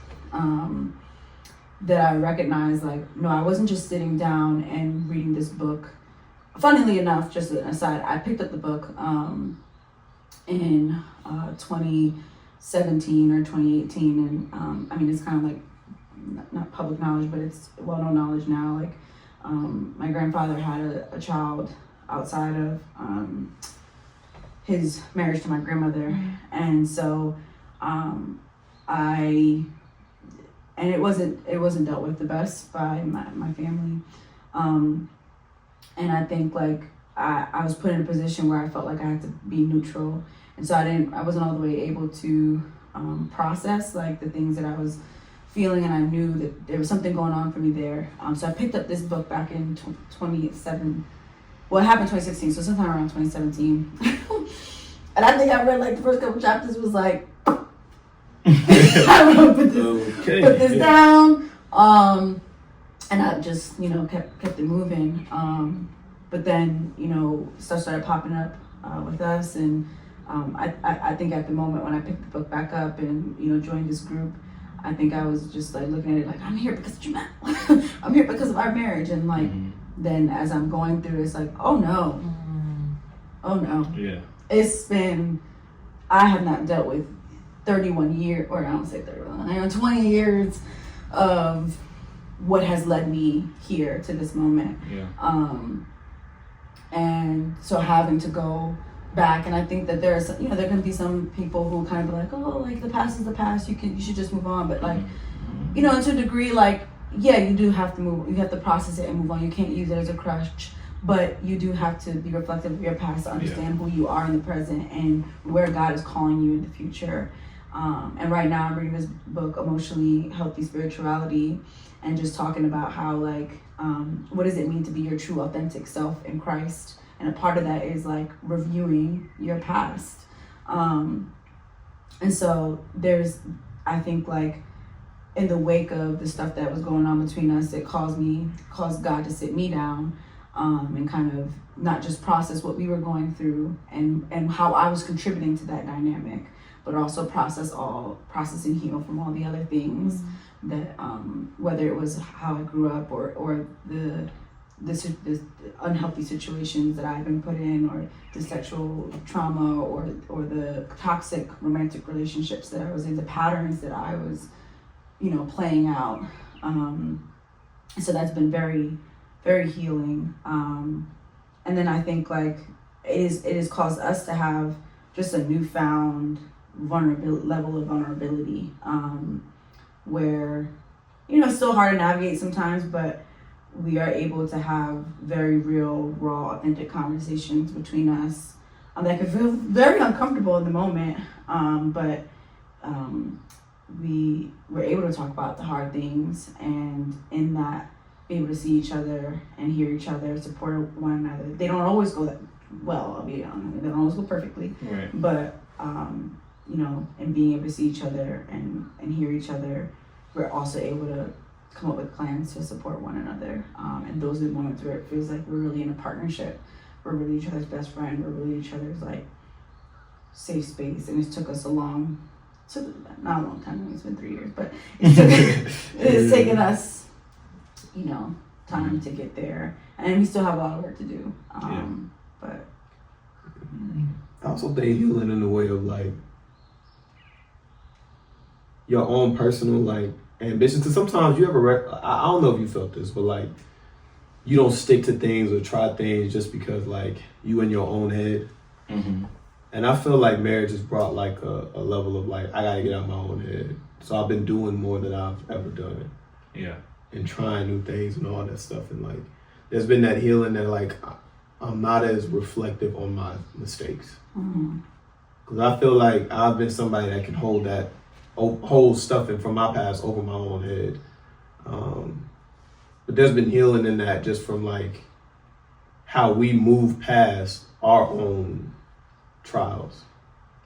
that I recognized like, no, I wasn't just sitting down and reading this book. Funnily enough, just an aside, I picked up the book in 2017 or 2018, and I mean it's kind of like not public knowledge, but it's well-known knowledge now. Like my grandfather had a child outside of his marriage to my grandmother, and so it wasn't dealt with the best by my family, and I think like I was put in a position where I felt like I had to be neutral, and so I wasn't all the way able to process like the things that I was feeling, and I knew that there was something going on for me there. So I picked up this book back in 2017. Well, it happened in 2016, so sometime around 2017. And I think I read like the first couple chapters, was like, I don't know, put this down. And I just, kept it moving. But then, stuff started popping up with us. And I think at the moment when I picked the book back up and, joined this group, I think I was just like looking at it like, I'm here because of Jamell. I'm here because of our marriage. And like, then as I'm going through, it's like, oh no. Yeah. I have not dealt with 31 years, or I don't say 31, 20 years of what has led me here to this moment. Yeah. And so having to go back, and I think that there's, there can be some people who kind of be like, oh, like the past is the past, you should just move on. But like, to a degree, like, yeah, you do have to move, you have to process it and move on. You can't use it as a crutch, but you do have to be reflective of your past to understand who you are in the present and where God is calling you in the future. And right now I'm reading this book, Emotionally Healthy Spirituality, and just talking about how like, what does it mean to be your true authentic self in Christ? And a part of that is like reviewing your past. And so I think like in the wake of the stuff that was going on between us, it caused God to sit me down, and kind of not just process what we were going through and how I was contributing to that dynamic, but also process and heal from all the other things that, whether it was how I grew up or the unhealthy situations that I've been put in, or the sexual trauma, or the toxic romantic relationships that I was in, the patterns that I was, playing out. So that's been very, very healing. And then I think like it has caused us to have just a newfound level of vulnerability, where, it's still hard to navigate sometimes, but we are able to have very real, raw, authentic conversations between us that could feel very uncomfortable in the moment, but we were able to talk about the hard things, and in that be able to see each other and hear each other, support one another. They don't always go that well, I'll be honest. They don't always go perfectly, right. But you know, and being able to see each other and hear each other, we're also able to come up with plans to support one another. And those are the moments where it feels like we're really in a partnership. We're really each other's best friend. We're really each other's like safe space. And it took us not a long time, it's been 3 years, but it's taken us, you know, time to get there. And we still have a lot of work to do. But I also think healing in the way of like your own personal like ambitions. Because sometimes you ever, I don't know if you felt this, but like you don't stick to things or try things just because like you in your own head. Mm-hmm. And I feel like marriage has brought like a level of like, I gotta get out of my own head. So I've been doing more than I've ever done. Yeah. And trying new things and all that stuff. And like, there's been that healing that like, I'm not as reflective on my mistakes. Because I feel like I've been somebody that can hold stuff in from my past over my own head. But there's been healing in that just from like how we move past our own trials.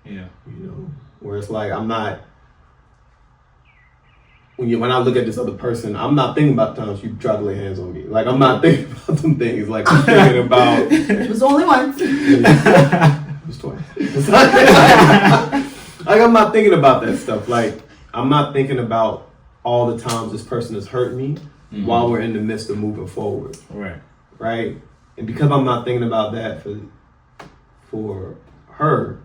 Yeah. You know, where it's like I'm not, when I look at this other person, I'm not thinking about times you try to lay hands on me. Like I'm not thinking about them things. Like I'm thinking about it was only once. It was twice. Like I'm not thinking about that stuff. Like I'm not thinking about all the times this person has hurt me while we're in the midst of moving forward. Right. And because I'm not thinking about that for her,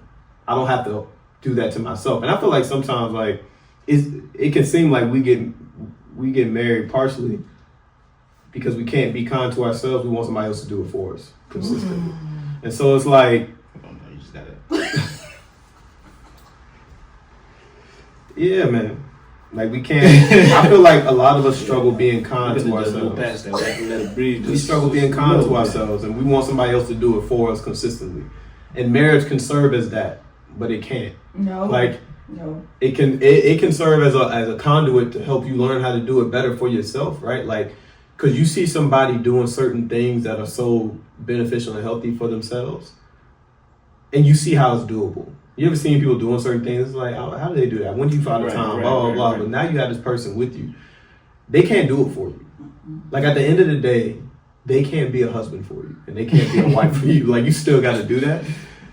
I don't have to do that to myself. And I feel like sometimes like it can seem like we get married partially because we can't be kind to ourselves. We want somebody else to do it for us consistently. And so it's like, you just gotta. Yeah, man. Like we can't. I feel like a lot of us struggle being kind to ourselves. We struggle being kind to ourselves, and we want somebody else to do it for us consistently. And marriage can serve as that, but it can't. No. It can serve as a conduit to help you learn how to do it better for yourself, right? Like, because you see somebody doing certain things that are so beneficial and healthy for themselves, and you see how it's doable. You ever seen people doing certain things? It's like, how do they do that? When do you find the time? Blah, blah, blah. But now you have this person with you. They can't do it for you. Like, at the end of the day, they can't be a husband for you. And they can't be a wife for you. Like, you still got to do that.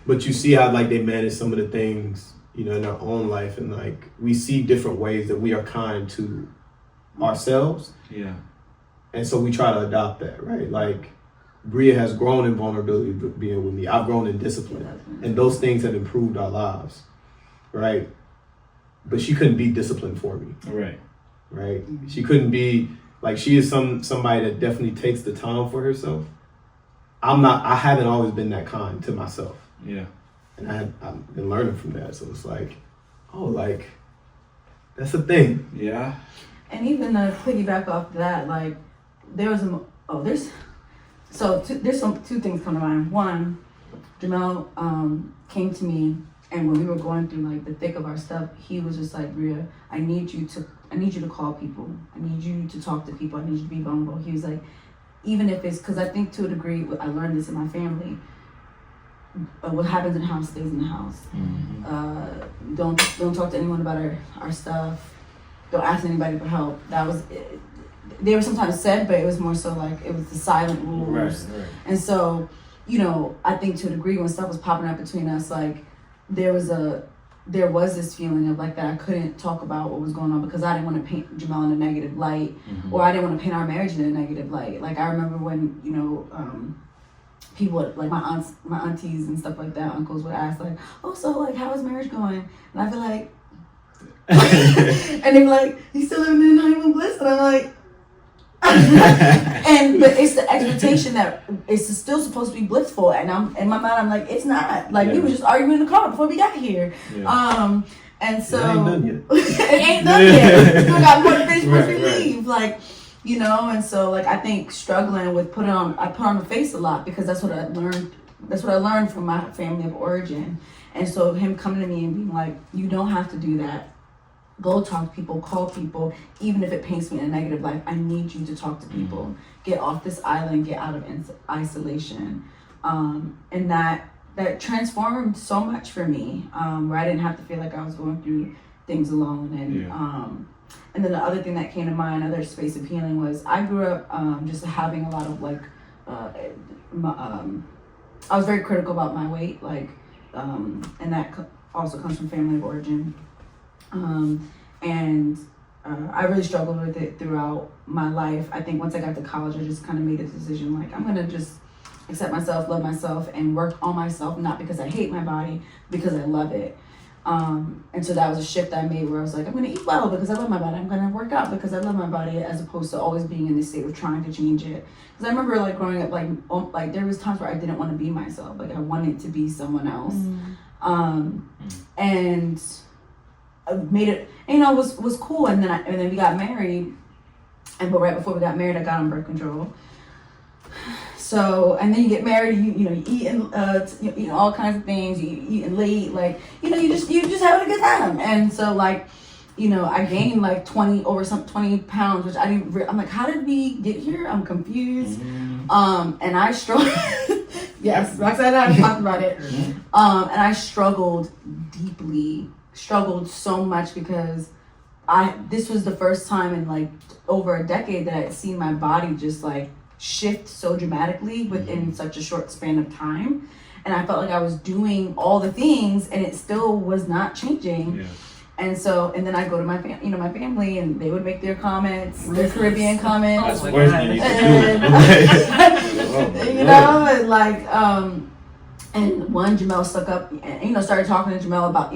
But you see how, like, they manage some of the things, you know, in their own life. And, like, we see different ways that we are kind to ourselves. Yeah. And so we try to adopt that, right? Like, Bria has grown in vulnerability being with me. I've grown in discipline. And those things have improved our lives, right? But she couldn't be disciplined for me. Right. She couldn't be, like, she is somebody that definitely takes the time for herself. I haven't always been that kind to myself. Yeah. And I've been learning from that. So it's like, like, that's a thing. Yeah. And even to piggyback off that, like, there's two things come to mind. One, Jamell came to me, and when we were going through like the thick of our stuff, he was just like, Bria, I need you to call people. I need you to talk to people. I need you to be vulnerable. He was like, even if it's, because I think to a degree, I learned this in my family. What happens in the house stays in the house. Mm-hmm. Don't talk to anyone about our stuff. Don't ask anybody for help. That was it. They were sometimes said, but it was more so like it was the silent rules. Right. And so, you know, I think to a degree when stuff was popping up between us, like there was this feeling of like that I couldn't talk about what was going on because I didn't want to paint Jamell in a negative light, or I didn't want to paint our marriage in a negative light. Like I remember when, you know, people like my aunties and stuff like that, uncles would ask like, oh, so like how is marriage going? And I'd be like, and they'd be like, you still living in honeymoon bliss? And I'm like, but it's the expectation that it's still supposed to be blissful, and I'm in my mind I'm like, it's not. Like we were just arguing in the car before we got here. And so it ain't done yet. It ain't done yet. Still got more to finish before we leave. Like, you know, and so like I think struggling with I put on the face a lot because that's what I learned. That's what I learned from my family of origin. And so him coming to me and being like, you don't have to do that. Go talk to people, call people, even if it paints me in a negative light. I need you to talk to people. Get off this island, get out of isolation. And that that transformed so much for me, where I didn't have to feel like I was going through things alone. And then the other thing that came to mind, another space of healing, was I grew up just having a lot of like, I was very critical about my weight, like, and that also comes from family of origin. I really struggled with it throughout my life. I think once I got to college, I just kind of made a decision, like, I'm gonna just accept myself, love myself, and work on myself, not because I hate my body, because I love it. And so that was a shift I made, where I was like, I'm gonna eat well because I love my body. I'm gonna work out because I love my body, as opposed to always being in this state of trying to change it. Because I remember like growing up, like there was times where I didn't want to be myself. Like I wanted to be someone else. And I made it, you know, was cool. And then we got married. But right before we got married, I got on birth control. So, and then you get married, you eat all kinds of things, you eating late, like, you just having a good time. And so like, I gained like 20 pounds, which I'm like, how did we get here? I'm confused. And I struggled, yes, Roxanne and I talked about it. And I struggled so much because this was the first time in like over a decade that I had seen my body just like shift so dramatically within such a short span of time. And I felt like I was doing all the things and it still was not changing. Yeah. And then I go to my family, and they would make their comments, their Caribbean comments. That's worse than you and like, and one, Jamell stuck up and, started talking to Jamell about,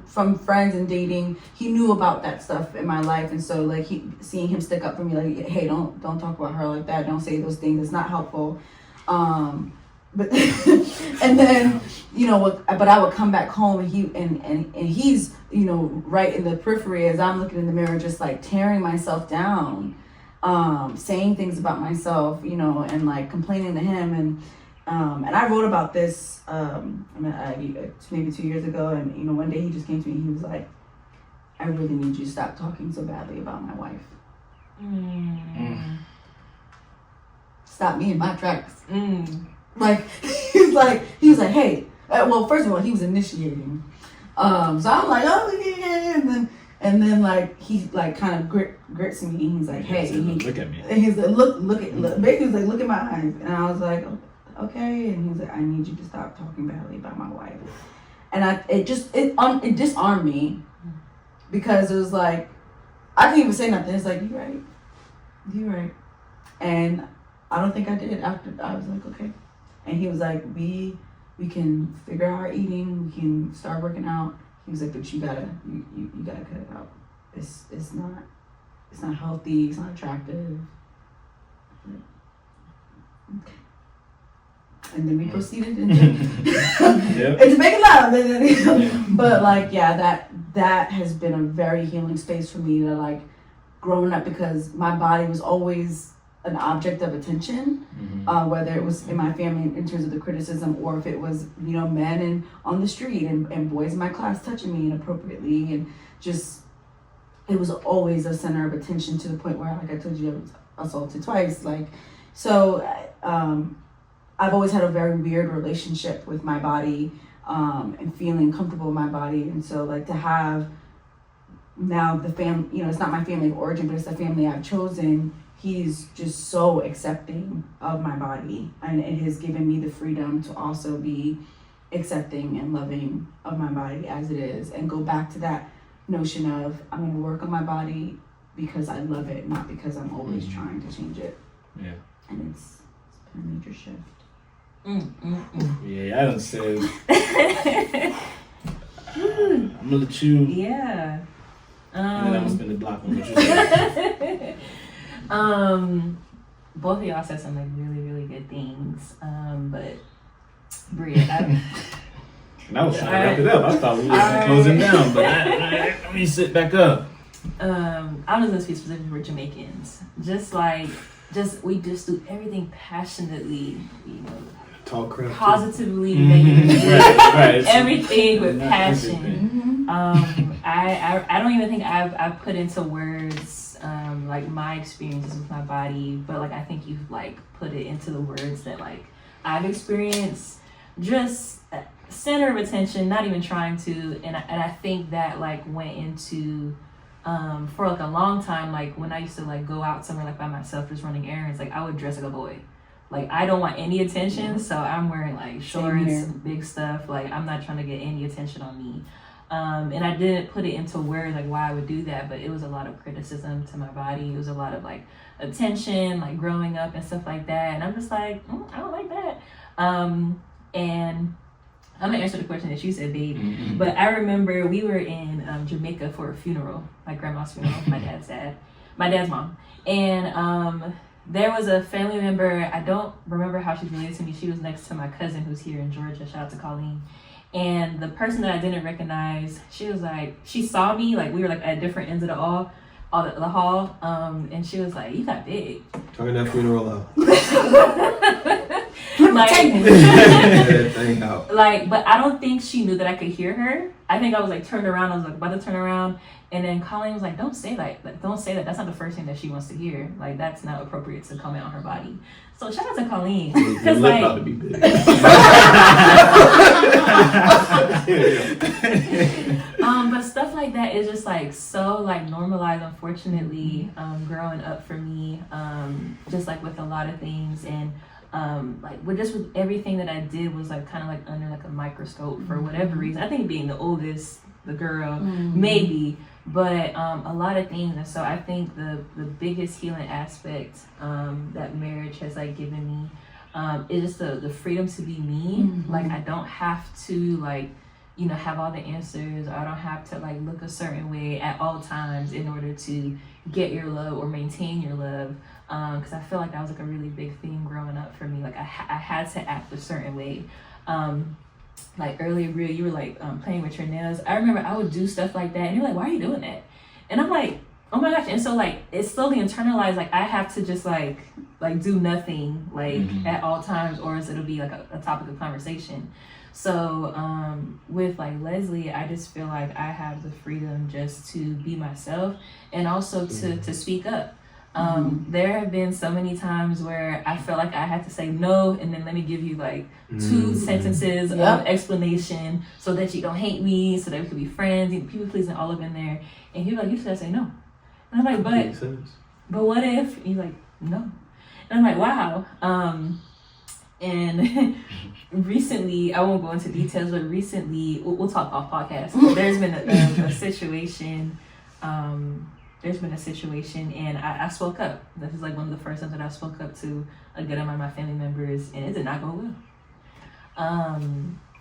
from friends and dating, he knew about that stuff in my life. And so like seeing him stick up for me, like, hey, don't talk about her like that. Don't say those things. It's not helpful. But, and then, but I would come back home and he's, right in the periphery as I'm looking in the mirror, just like tearing myself down, saying things about myself, and like complaining to him. And I wrote about this maybe 2 years ago, and one day he just came to me and he was like, I really need you to stop talking so badly about my wife. Stop me in my tracks. Like he was like, hey, well, first of all, he was initiating. So I'm like, oh yeah, and then like he like kind of grits me, and he's like, hey, look at me. And he's like, look, basically he's like, look at my eyes, and I was like, okay, and he's like, I need you to stop talking badly about my wife. And it disarmed me, because it was like, I didn't even say nothing. It's like, you're right. And I don't think I did. After I was like, okay. And he was like, we can figure out our eating, we can start working out. He was like, but you gotta cut it out. It's not healthy, it's not attractive. Okay. And then we proceeded into making love. But like, yeah, that has been a very healing space for me, to like growing up, because my body was always an object of attention, whether it was in my family in terms of the criticism, or if it was, men on the street and boys in my class touching me inappropriately, and just, it was always a center of attention, to the point where, like I told you, I was assaulted twice. Like, so, I've always had a very weird relationship with my body, and feeling comfortable with my body. And so like to have now the family, it's not my family of origin, but it's the family I've chosen. He's just so accepting of my body, and it has given me the freedom to also be accepting and loving of my body as it is, and go back to that notion of, I'm going to work on my body because I love it, not because I'm always trying to change it. Yeah. And it's been a major shift. Yeah, I done said. I'm gonna let you. Yeah. And then I'm gonna spin the block on what you said. Both of y'all said some like really, really good things. But Bria, and I was trying to wrap it up. I thought we were closing down, but let me sit back up. I'm just gonna speak specifically for Jamaicans. We just do everything passionately, talk crap, positively, right. Everything with passion. I don't even think I've put into words like my experiences with my body, but like I think you've like put it into the words that like I've experienced. just center of attention, not even trying to. And I think that like went into for like a long time, like when I used to like go out somewhere like by myself just running errands, like I would dress like a boy. Like I don't want any attention, so I'm wearing like shorts, big stuff. Like I'm not trying to get any attention on me. And I didn't put it into words like why I would do that, but it was a lot of criticism to my body. It was a lot of like attention, like growing up and stuff like that. And I'm just like, I don't like that. And I'm gonna answer the question that you said, babe. But I remember we were in Jamaica for a funeral, my grandma's funeral, my dad's mom. And there was a family member, I don't remember how she's related to me. She was next to my cousin who's here in Georgia. Shout out to Colleen. And the person that I didn't recognize, she was like, she saw me, like we were like at different ends of the hall. And she was like, you got big. Turn that funeral up. Like, that thing out. Like, but I don't think she knew that I could hear her. I think I was like turned around. I was like about to turn around, and then Colleen was like, "Don't say that. Like, don't say that. That's not the first thing that she wants to hear. Like, that's not appropriate to comment on her body." So shout out to Colleen, because like, about to be big. But stuff like that is just like so like normalized, unfortunately, growing up for me, just like with a lot of things. And like with everything that I did was like kind of like under like a microscope for whatever reason. I think being the oldest, the girl, maybe, but a lot of things. And so I think the biggest healing aspect that marriage has like given me is just the freedom to be me. Like I don't have to like, you know, have all the answers, or I don't have to like look a certain way at all times in order to get your love or maintain your love. Because I feel like that was like a really big thing growing up for me. Like I had to act a certain way. Like earlier, Bria, you were like playing with your nails. I remember I would do stuff like that, and you're like, "Why are you doing that?" And I'm like, "Oh my gosh!" And so like it's slowly internalized. Like I have to just like do nothing like at all times, or else it'll be like a topic of conversation. So with like Leslie, I just feel like I have the freedom just to be myself, and also to speak up. There have been so many times where I felt like I had to say no, and then let me give you like 2 sentences of explanation so that you don't hate me, so that we could be friends, people pleasing all up in there. And he was like, you just gotta say no. And I'm like, but what if? And he's like, no. And I'm like, wow. And recently, I won't go into details, but recently, we'll talk off podcast. There's been a situation. There's been a situation, and I spoke up. This is like one of the first times that I spoke up to a good amount of my family members, and it did not go well.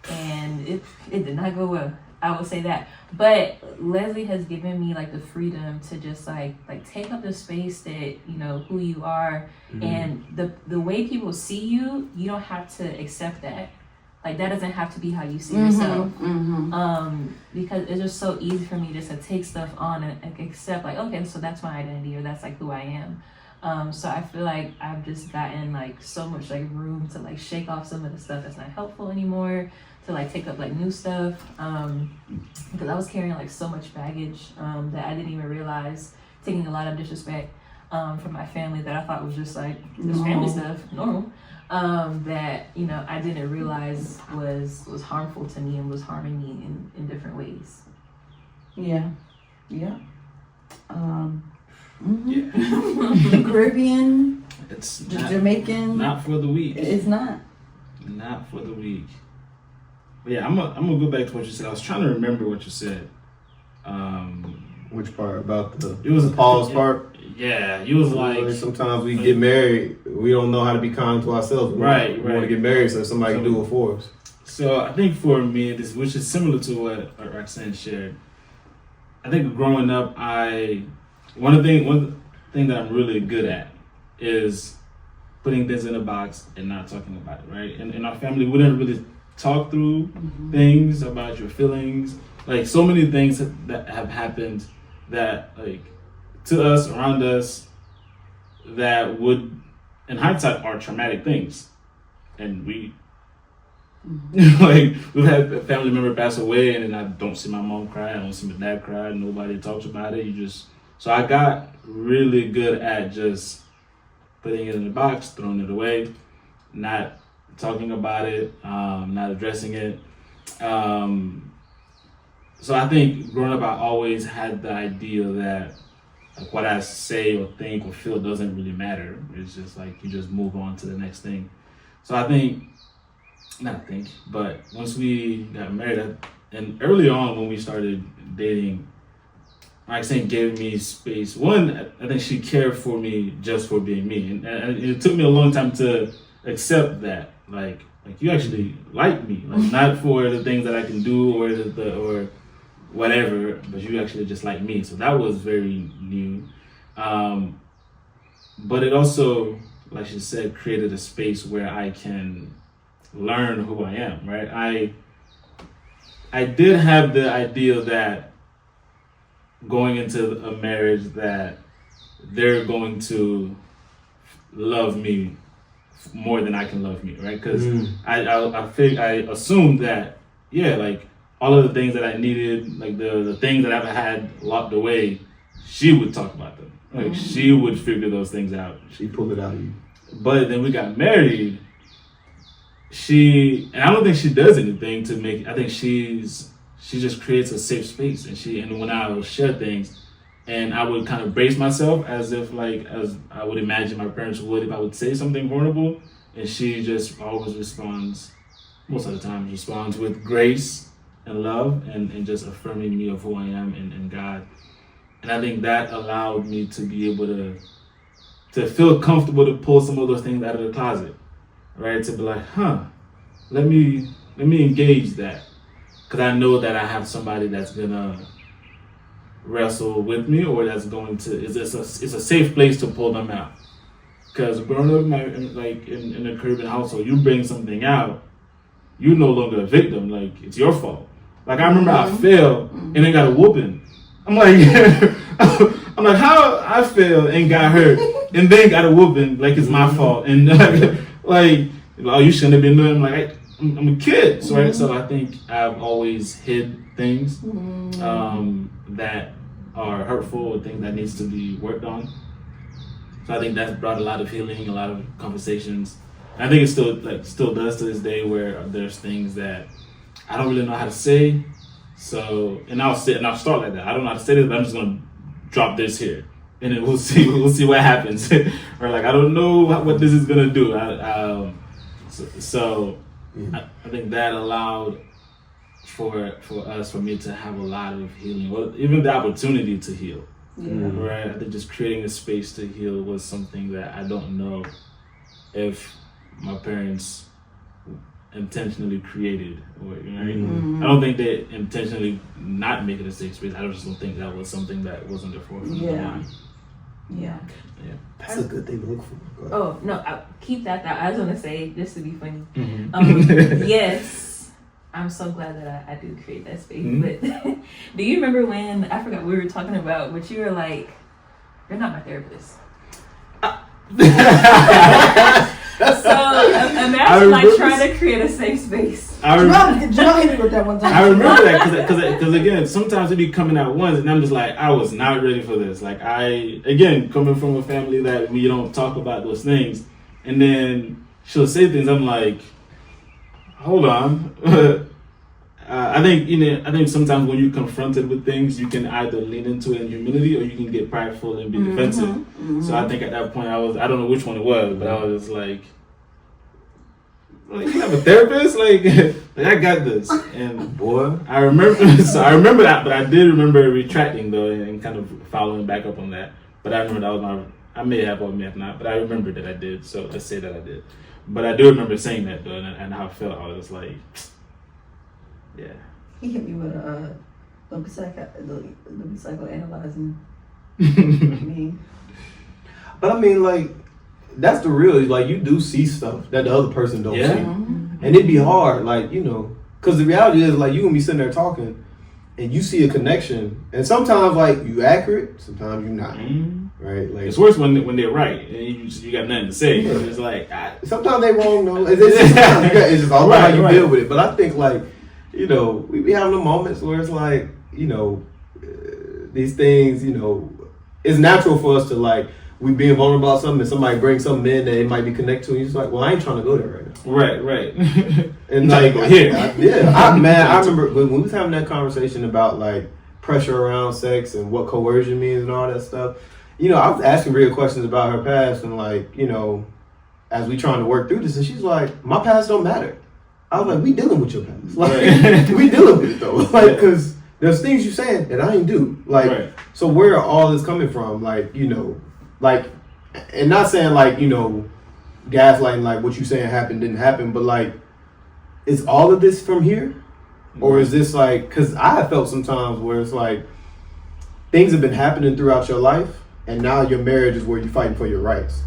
And it did not go well. I will say that. But Leslie has given me like the freedom to just like take up the space that, you know, who you are, and the way people see you, you don't have to accept that. Like that doesn't have to be how you see yourself. Because it's just so easy for me just to take stuff on and accept like, okay, so that's my identity, or that's like who I am. So I feel like I've just gotten like so much like room to like shake off some of the stuff that's not helpful anymore, to like take up like new stuff. Because I was carrying like so much baggage that I didn't even realize, taking a lot of disrespect from my family that I thought was just like this family stuff, normal. That, you know, I didn't realize was harmful to me and was harming me in different ways. Yeah. The Caribbean, It's the not, Jamaican. not for the weak. It's not. Not for the weak. But yeah, I'm gonna go back to what you said. I was trying to remember what you said. Which part about the? It was the pause part. Yeah, you was like, sometimes we get married, we don't know how to be kind to ourselves. We want to get married so somebody can do it for us. So I think for me, which is similar to what Roxanne shared. I think growing up, one thing that I'm really good at is putting things in a box and not talking about it, right? And in our family, we didn't really talk through things about your feelings. Like so many things that have happened that like to us, around us, that would, in hindsight, are traumatic things. And we, like, we've had a family member pass away, and then I don't see my mom cry, I don't see my dad cry, nobody talks about it. So I got really good at just putting it in the box, throwing it away, not talking about it, not addressing it. So I think growing up, I always had the idea that like what I say or think or feel doesn't really matter. It's just like you just move on to the next thing. So I think, but once we got married, and early on when we started dating, Maxine gave me space. One, I think she cared for me just for being me, and it took me a long time to accept that. Like you actually like me, like not for the things that I can do or whatever, but you actually just like me. So that was very new. But it also, like she said, created a space where I can learn who I am, right? I did have the idea that going into a marriage that they're going to love me more than I can love me, right? Because I assumed that, like all of the things that I needed, like the things that I've had locked away, she would talk about them. Like she would figure those things out. She pulled it out of you. But then we got married. And I don't think she does anything to make. I think she just creates a safe space, and when I will share things, and I would kind of brace myself as I would imagine my parents would if I would say something vulnerable, and she just always responds, most of the time responds with grace and love and just affirming me of who I am in God. And I think that allowed me to be able to feel comfortable to pull some of those things out of the closet, right? To be like, let me engage that, because I know that I have somebody that's gonna wrestle with me, or that's going to it's a safe place to pull them out. Because growing up in a Caribbean household, you bring something out, you're no longer a victim. Like it's your fault. Like I remember I fell and then got a whooping. I'm like, how I fell and got hurt and then got a whooping, like it's my fault. And like, oh, you shouldn't have been doing it. I'm like, I'm a kid, so, right? So I think I've always hid things that are hurtful or things that needs to be worked on. So I think that's brought a lot of healing, a lot of conversations. And I think it still does to this day, where there's things that I don't really know how to say. So, and I'll start like that. I don't know how to say this, but I'm just gonna drop this here, and then we'll see what happens. Or like I don't know what this is gonna do. I think that allowed for me to have a lot of healing, or even the opportunity to heal. Right? I think just creating a space to heal was something that I don't know if my parents intentionally created, or I don't think they intentionally not make it a safe space. I just don't think that was something that was on the forefront of their mind. Yeah. That's a good thing to look for. Oh no, keep that. I was gonna say just to be funny. Yes, I'm so glad that I do create that space. But do you remember when I forgot we were talking about? But you were like, "You're not my therapist." So imagine trying to create a safe space. Jamell hit me with that one time. I remember that because again, sometimes it be coming out once, and I'm just like, I was not ready for this. Like coming from a family that we don't talk about those things, and then she'll say things. I'm like, hold on. I think sometimes when you're confronted with things, you can either lean into it in humility, or you can get prideful and be defensive. So I think at that point I don't know which one it was, but I was just like you have a therapist? Like I got this. And boy, I remember that, but I did remember retracting though and kind of following back up on that. But I remember that was I may have or may have not, but I remember that I did. So let's say that I did. But I do remember saying that though, and how I felt. I was like, yeah. He hit me with don't be psychoanalyzing me. But I mean, like, that's the real. Like, you do see stuff that the other person don't see, and it'd be hard, like, because the reality is, like, you gonna be sitting there talking, and you see a connection, and sometimes like you accurate, sometimes you're not. Right? Like, it's worse when they're right and you got nothing to say. Yeah. It's like sometimes they wrong though. It's just all about how you deal with it. But I think like we be having the moments where it's like these things it's natural for us to like we being vulnerable about something and somebody brings something in that it might be connected to, and you're just like, well, I ain't trying to go there right now. Right. And like, I remember when we was having that conversation about like pressure around sex and what coercion means and all that stuff. You know, I was asking Bria questions about her past and like, you know, as we trying to work through this, and she's like, my past don't matter. I was like, we dealing with your past. Like, we dealing with it though. Like, because there's things you saying that I ain't do. Like, so where are all this coming from? Like, you know, like, and not saying like, you know, gaslighting, like what you saying happened, didn't happen, but like, is all of this from here? Or is this like, because I have felt sometimes where it's like, things have been happening throughout your life, and now your marriage is where you're fighting for your rights.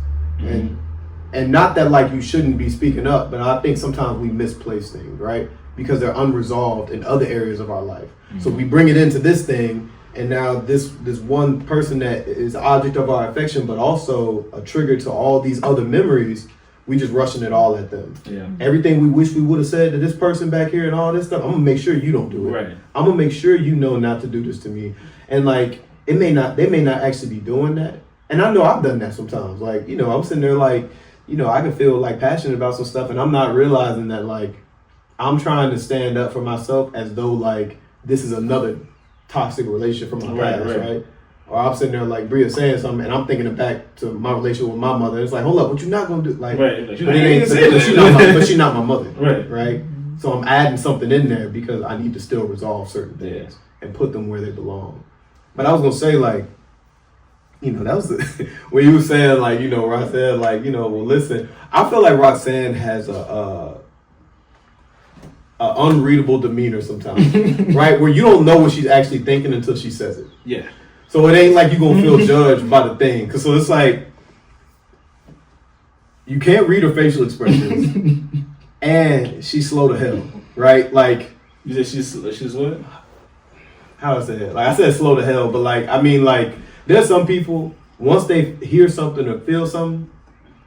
And not that like you shouldn't be speaking up, but I think sometimes we misplace things, right? Because they're unresolved in other areas of our life. So we bring it into this thing, and now this one person that is the object of our affection, but also a trigger to all these other memories, we just rushing it all at them. Yeah. Everything we wish we would have said to this person back here and all this stuff, I'm gonna make sure you don't do it. Right. I'm gonna make sure you know not to do this to me. And like, they may not actually be doing that. And I know I've done that sometimes. Like, you know, I'm sitting there like, you know, I can feel like passionate about some stuff, and I'm not realizing that like I'm trying to stand up for myself as though like this is another toxic relationship from my past, right? Or I'm sitting there like Bria saying something, and I'm thinking it back to my relationship with my mother. It's like, hold up, what you not gonna do? Like, but she's not my mother, right? So I'm adding something in there because I need to still resolve certain things and put them where they belong. But I was gonna say like, you know, that was when you were saying like, you know, where I said like, you know, well, listen, I feel like Roxanne has a unreadable demeanor sometimes, right? Where you don't know what she's actually thinking until she says it. Yeah. So it ain't like you're gonna feel judged by the thing, cause so it's like you can't read her facial expressions, and she's slow to hell, right? Like you said she's what? How I said it? Like I said slow to hell, but like I mean like. There's some people, once they hear something or feel something,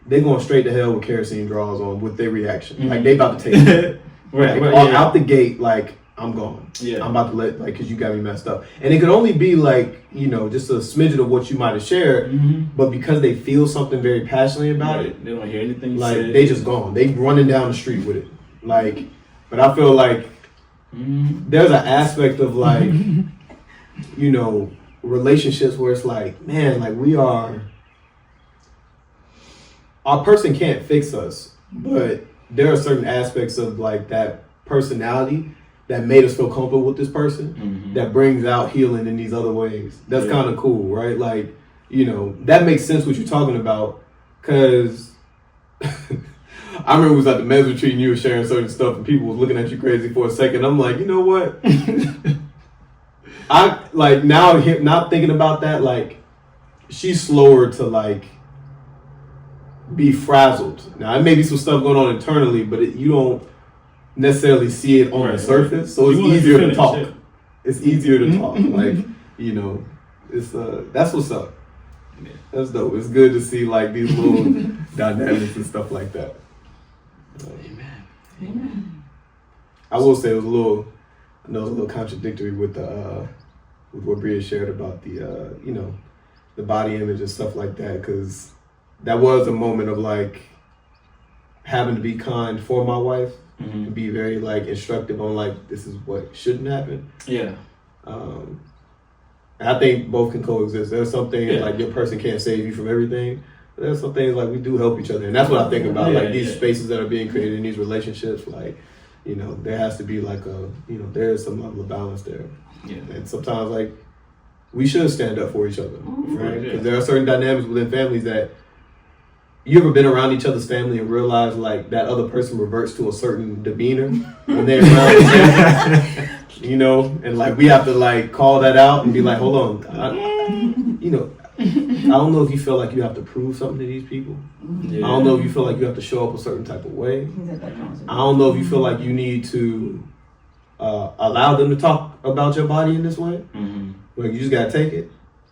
they're going straight to hell with kerosene draws on with their reaction. Like, they about to take it. Out the gate, like, I'm gone. Yeah. I'm about to let, like, because you got me messed up. And it could only be, like, you know, just a smidgen of what you might have shared, but because they feel something very passionately about it, they don't hear anything like, said. they just gone. They running down the street with it. Like, but I feel like there's an aspect of, like, you know, relationships where it's like, man, like our person can't fix us, but there are certain aspects of like that personality that made us feel comfortable with this person that brings out healing in these other ways. That's kind of cool, right? Like, you know, that makes sense what you're talking about, because I remember it was at the men's retreat and you were sharing certain stuff and people was looking at you crazy for a second. I'm like, you know what? I like now thinking about that, like she's slower to like be frazzled. Now, it may be some stuff going on internally, but you don't necessarily see it on the surface. So it's easier to talk. Yeah. It's easier to talk. Like, you know, it's that's what's up. Yeah. That's dope. It's good to see like these little dynamics and stuff like that. Amen. I will say it was a little contradictory with what Bria shared about the you know, the body image and stuff like that, because that was a moment of like having to be kind for my wife and be very like instructive on like this is what shouldn't happen. Yeah. And I think both can coexist. There's some things like your person can't save you from everything. But there's some things like we do help each other, and that's what I think about like these spaces that are being created in these relationships. Like, you know, there has to be like there is some level of balance there. Yeah. And sometimes like we should stand up for each other, right? Because there are certain dynamics within families that you ever been around each other's family and realize like that other person reverts to a certain demeanor when they're around each other, you know, and like we have to like call that out and be like, hold on, you know, I don't know if you feel like you have to prove something to these people. Yeah. I don't know if you feel like you have to show up a certain type of way. I don't know if you feel like you need to allow them to talk about your body in this way. Like you just gotta take it.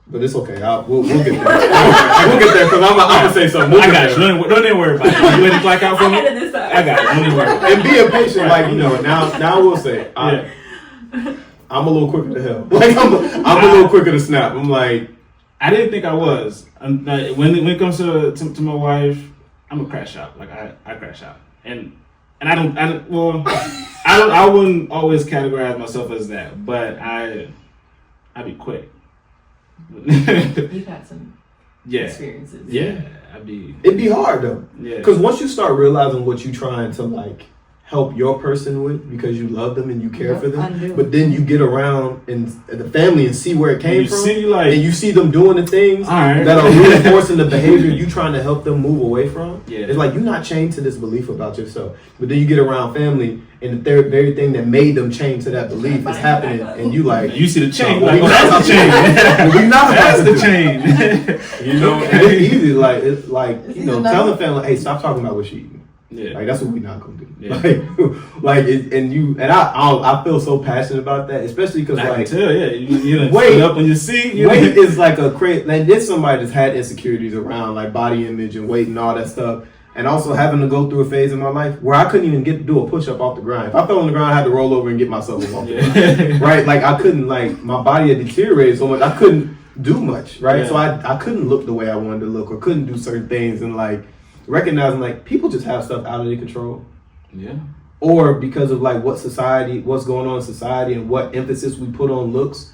But it's okay. We'll get there. We'll get there because I'm gonna say something. I got you. Don't even worry about it. You ready to black out for me? I got it. Don't even worry. And being patient, like, you know. Now I will say, I'm a little quicker to hell. Like I'm a little quicker to snap. I'm like, I didn't think I was. When it comes to my wife, I'm a crash out. Like I crash out, and I wouldn't always categorize myself as that, but I'd be quick. You've had some experiences. Yeah, It'd be hard though. Yeah. Because once you start realizing what you're trying to like help your person with because you love them and you care for them, but then you get around and the family and see where it came from, and you see them doing the things that are reinforcing the behavior you trying to help them move away from. Yeah. It's like you're not chained to this belief about yourself, but then you get around family and the very thing that made them chained to that belief is happening, and you like you see the chain, that's the chain. We're not that's the chain. You know, and it's easy. Like it's like tell the family, hey, stop talking about what she eating. Yeah, like that's what we're not gonna do. Yeah. I feel so passionate about that, especially because I can tell, you weight up when you see weight is like a crazy. Like there's somebody that's had insecurities around like body image and weight and all that stuff, and also having to go through a phase in my life where I couldn't even do a push up off the ground. If I fell on the ground, I had to roll over and get myself off the ground. Right? Like I couldn't. Like my body had deteriorated so much I couldn't do much. Right? Yeah. So I couldn't look the way I wanted to look or couldn't do certain things, and like recognizing like people just have stuff out of their control. Yeah. Or because of like what's going on in society and what emphasis we put on looks,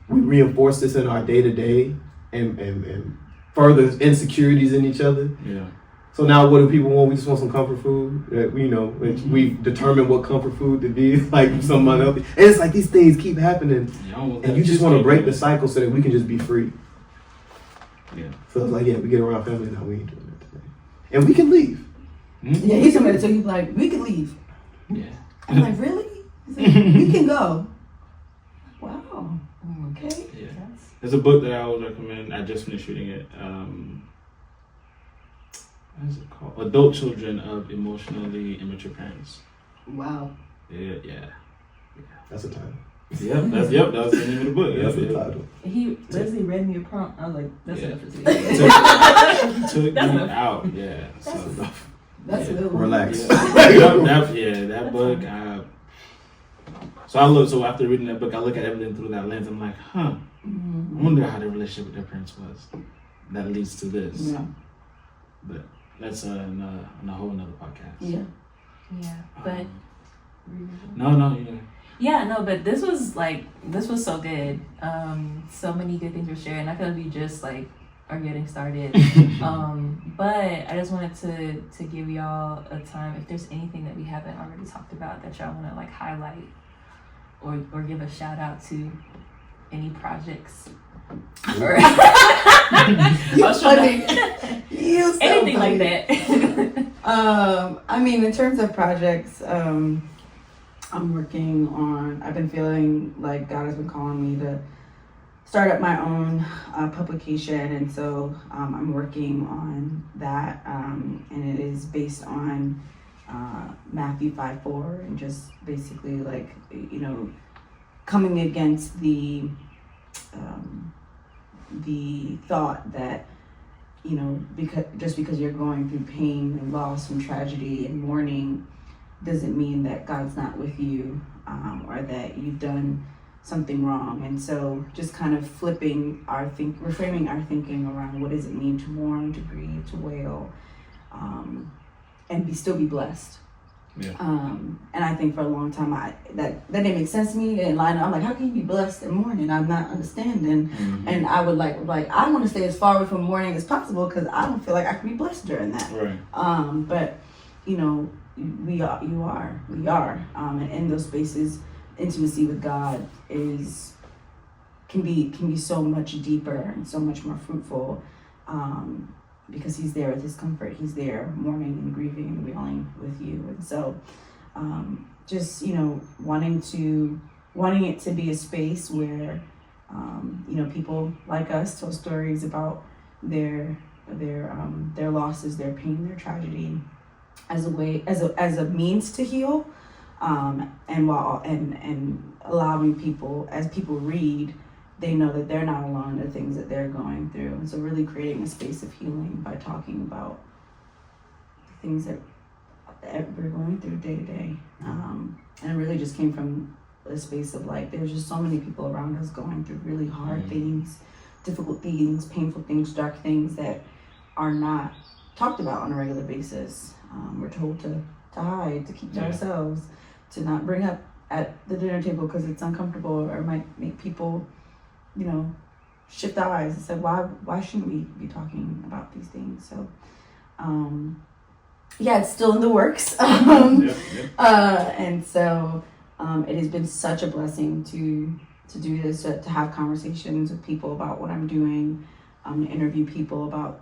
we reinforce this in our day to day and further insecurities in each other. Yeah. So now what do people want? We just want some comfort food. We determine what comfort food to be like some unhealthy. And it's like these things keep happening, and you just want to break the cycle so that we can just be free. Yeah. So it's like we get around family now. We ain't doing that today, and we can leave. Mm-hmm. Yeah, he's somebody, so he's like, we can leave. Yeah. I'm like, really? He's like, we can go. Wow. Okay. Yeah. There's a book that I always recommend. I just finished reading it. What is it called? Adult Children of Emotionally Immature Parents. Wow. Yeah. That's the title. That was the name of the book. That's the title. Leslie read me a prompt. I was like, that's enough for today. Took me out. Yeah. That's a good one. Relax. That book. So after reading that book, I look at everything through that lens. I'm like, I wonder how their relationship with their parents was. That leads to this. Yeah. But that's on a whole nother podcast. Yeah. Yeah. But no. Yeah, no, but this was so good. So many good things were shared, and I feel like we just like are getting started. But I just wanted to give y'all a time, if there's anything that we haven't already talked about that y'all want to like highlight or give a shout out to, any projects or anything like that. I mean, in terms of projects, I'm working on, I've been feeling like God has been calling me to start up my own publication, and so I'm working on that, and it is based on Matthew 5:4, and just basically like, coming against the thought that, because you're going through pain and loss and tragedy and mourning doesn't mean that God's not with you, or that you've done something wrong. And so just kind of reframing our thinking around what does it mean to mourn, to grieve, to wail, and still be blessed. Yeah. And I think for a long time that didn't make sense to me. And I'm like, how can you be blessed and mourning? I'm not understanding. Mm-hmm. And I would like I want to stay as far away from mourning as possible because I don't feel like I can be blessed during that. Right. But we are, and in those spaces, intimacy with God can be so much deeper and so much more fruitful, because He's there with His comfort. He's there mourning and grieving and wailing with you. And so, just wanting it to be a space where, people like us tell stories about their losses, their pain, their tragedy, as a means to heal, and allowing people, as people read, they know that they're not alone in the things that they're going through. And so really creating a space of healing by talking about the things that we're going through day to day. And it really just came from a space of like, there's just so many people around us going through really hard things, difficult things, painful things, dark things that are not talked about on a regular basis. We're told to hide, to keep to ourselves, to not bring up at the dinner table because it's uncomfortable or might make people, shift eyes and say, why shouldn't we be talking about these things? So, it's still in the works. And so it has been such a blessing to do this, to have conversations with people about what I'm doing, to interview people about,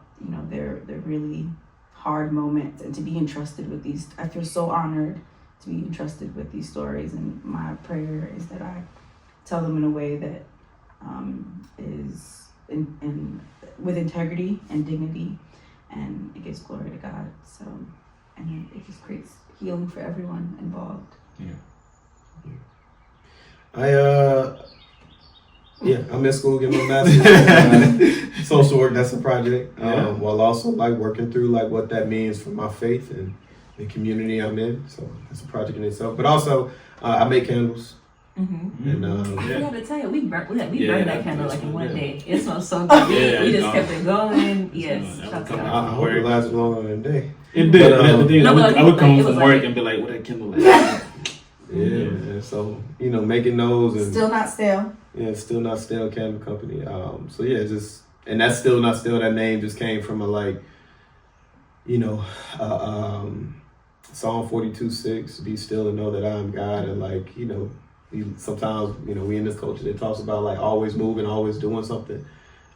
their really hard moments, and to be entrusted with these. I feel so honored to be entrusted with these stories, and my prayer is that I tell them in a way that is with integrity and dignity, and it gives glory to God. So, and it just creates healing for everyone involved. I'm in school getting my master's. Social work, that's a project. While also working through what that means for my faith and the community I'm in. So that's a project in itself. But also, I make candles. And I gotta tell you, we burned that candle in one day. It smells so good. We just kept it going. Yes. I hope it lasted longer than a day. It did. I would come home from work and be like, what that kindle like? And so, making those. And still not stale. Yeah, Still Not Stale Candle Company. And that's Still Not Stale, that name just came from Psalm 42:6, be still and know that I am God. And sometimes, we in this culture that talks about always moving, always doing something.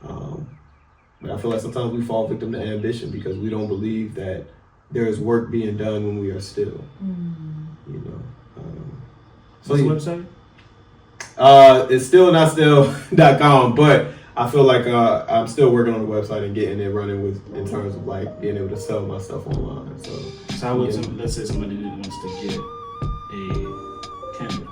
But I feel like sometimes we fall victim to ambition because we don't believe that there is work being done when we are still. What's the website? It's stillnotstill.com, but I feel like I'm still working on the website and getting it running in terms of being able to sell my stuff online. So how would let's say somebody wants to get a candle,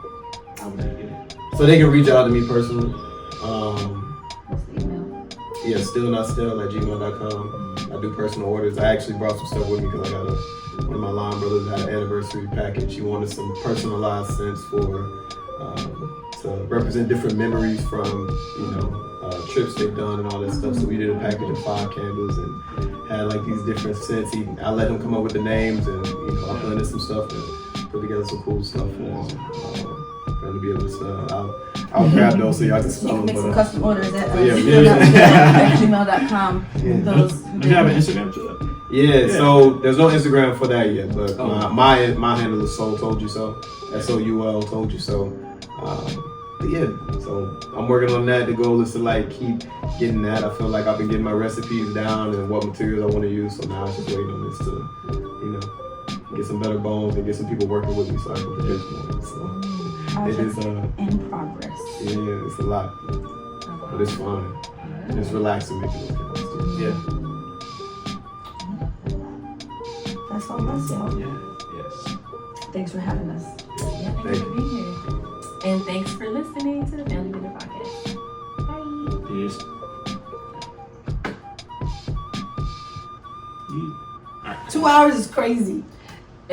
how would they get it? So they can reach out to me personally. What's the email? Yeah, stillnotstill@gmail.com. I do personal orders. I actually brought some stuff with me because I got one of my line brothers had an anniversary package. He wanted some personalized scents to represent different memories from trips they've done and all that stuff. So we did a package of 5 candles and had these different scents. I let him come up with the names, and I blended some stuff and put together some cool stuff for him to be able to sell. I'll grab those so y'all can You smell can them. make some custom orders at yeah. gmail.com. Do you have an Instagram too? Yeah, so there's no Instagram for that yet, but my handle is Soul Told You So. SOUL Told You So. So I'm working on that. The goal is to keep getting that. I feel like I've been getting my recipes down and what materials I want to use. So now I'm just waiting on this to, get some better bones and get some people working with me so I can produce more. So it is in progress. Yeah, it's a lot, but it's fun. It's relaxing making those candles. Yeah. That's all that's y'all. Yeah. Yes. Thanks for having us. Yeah, thanks for being here. And thanks for listening to the Family Dinner Podcast. Bye. Peace. All right. 2 hours is crazy.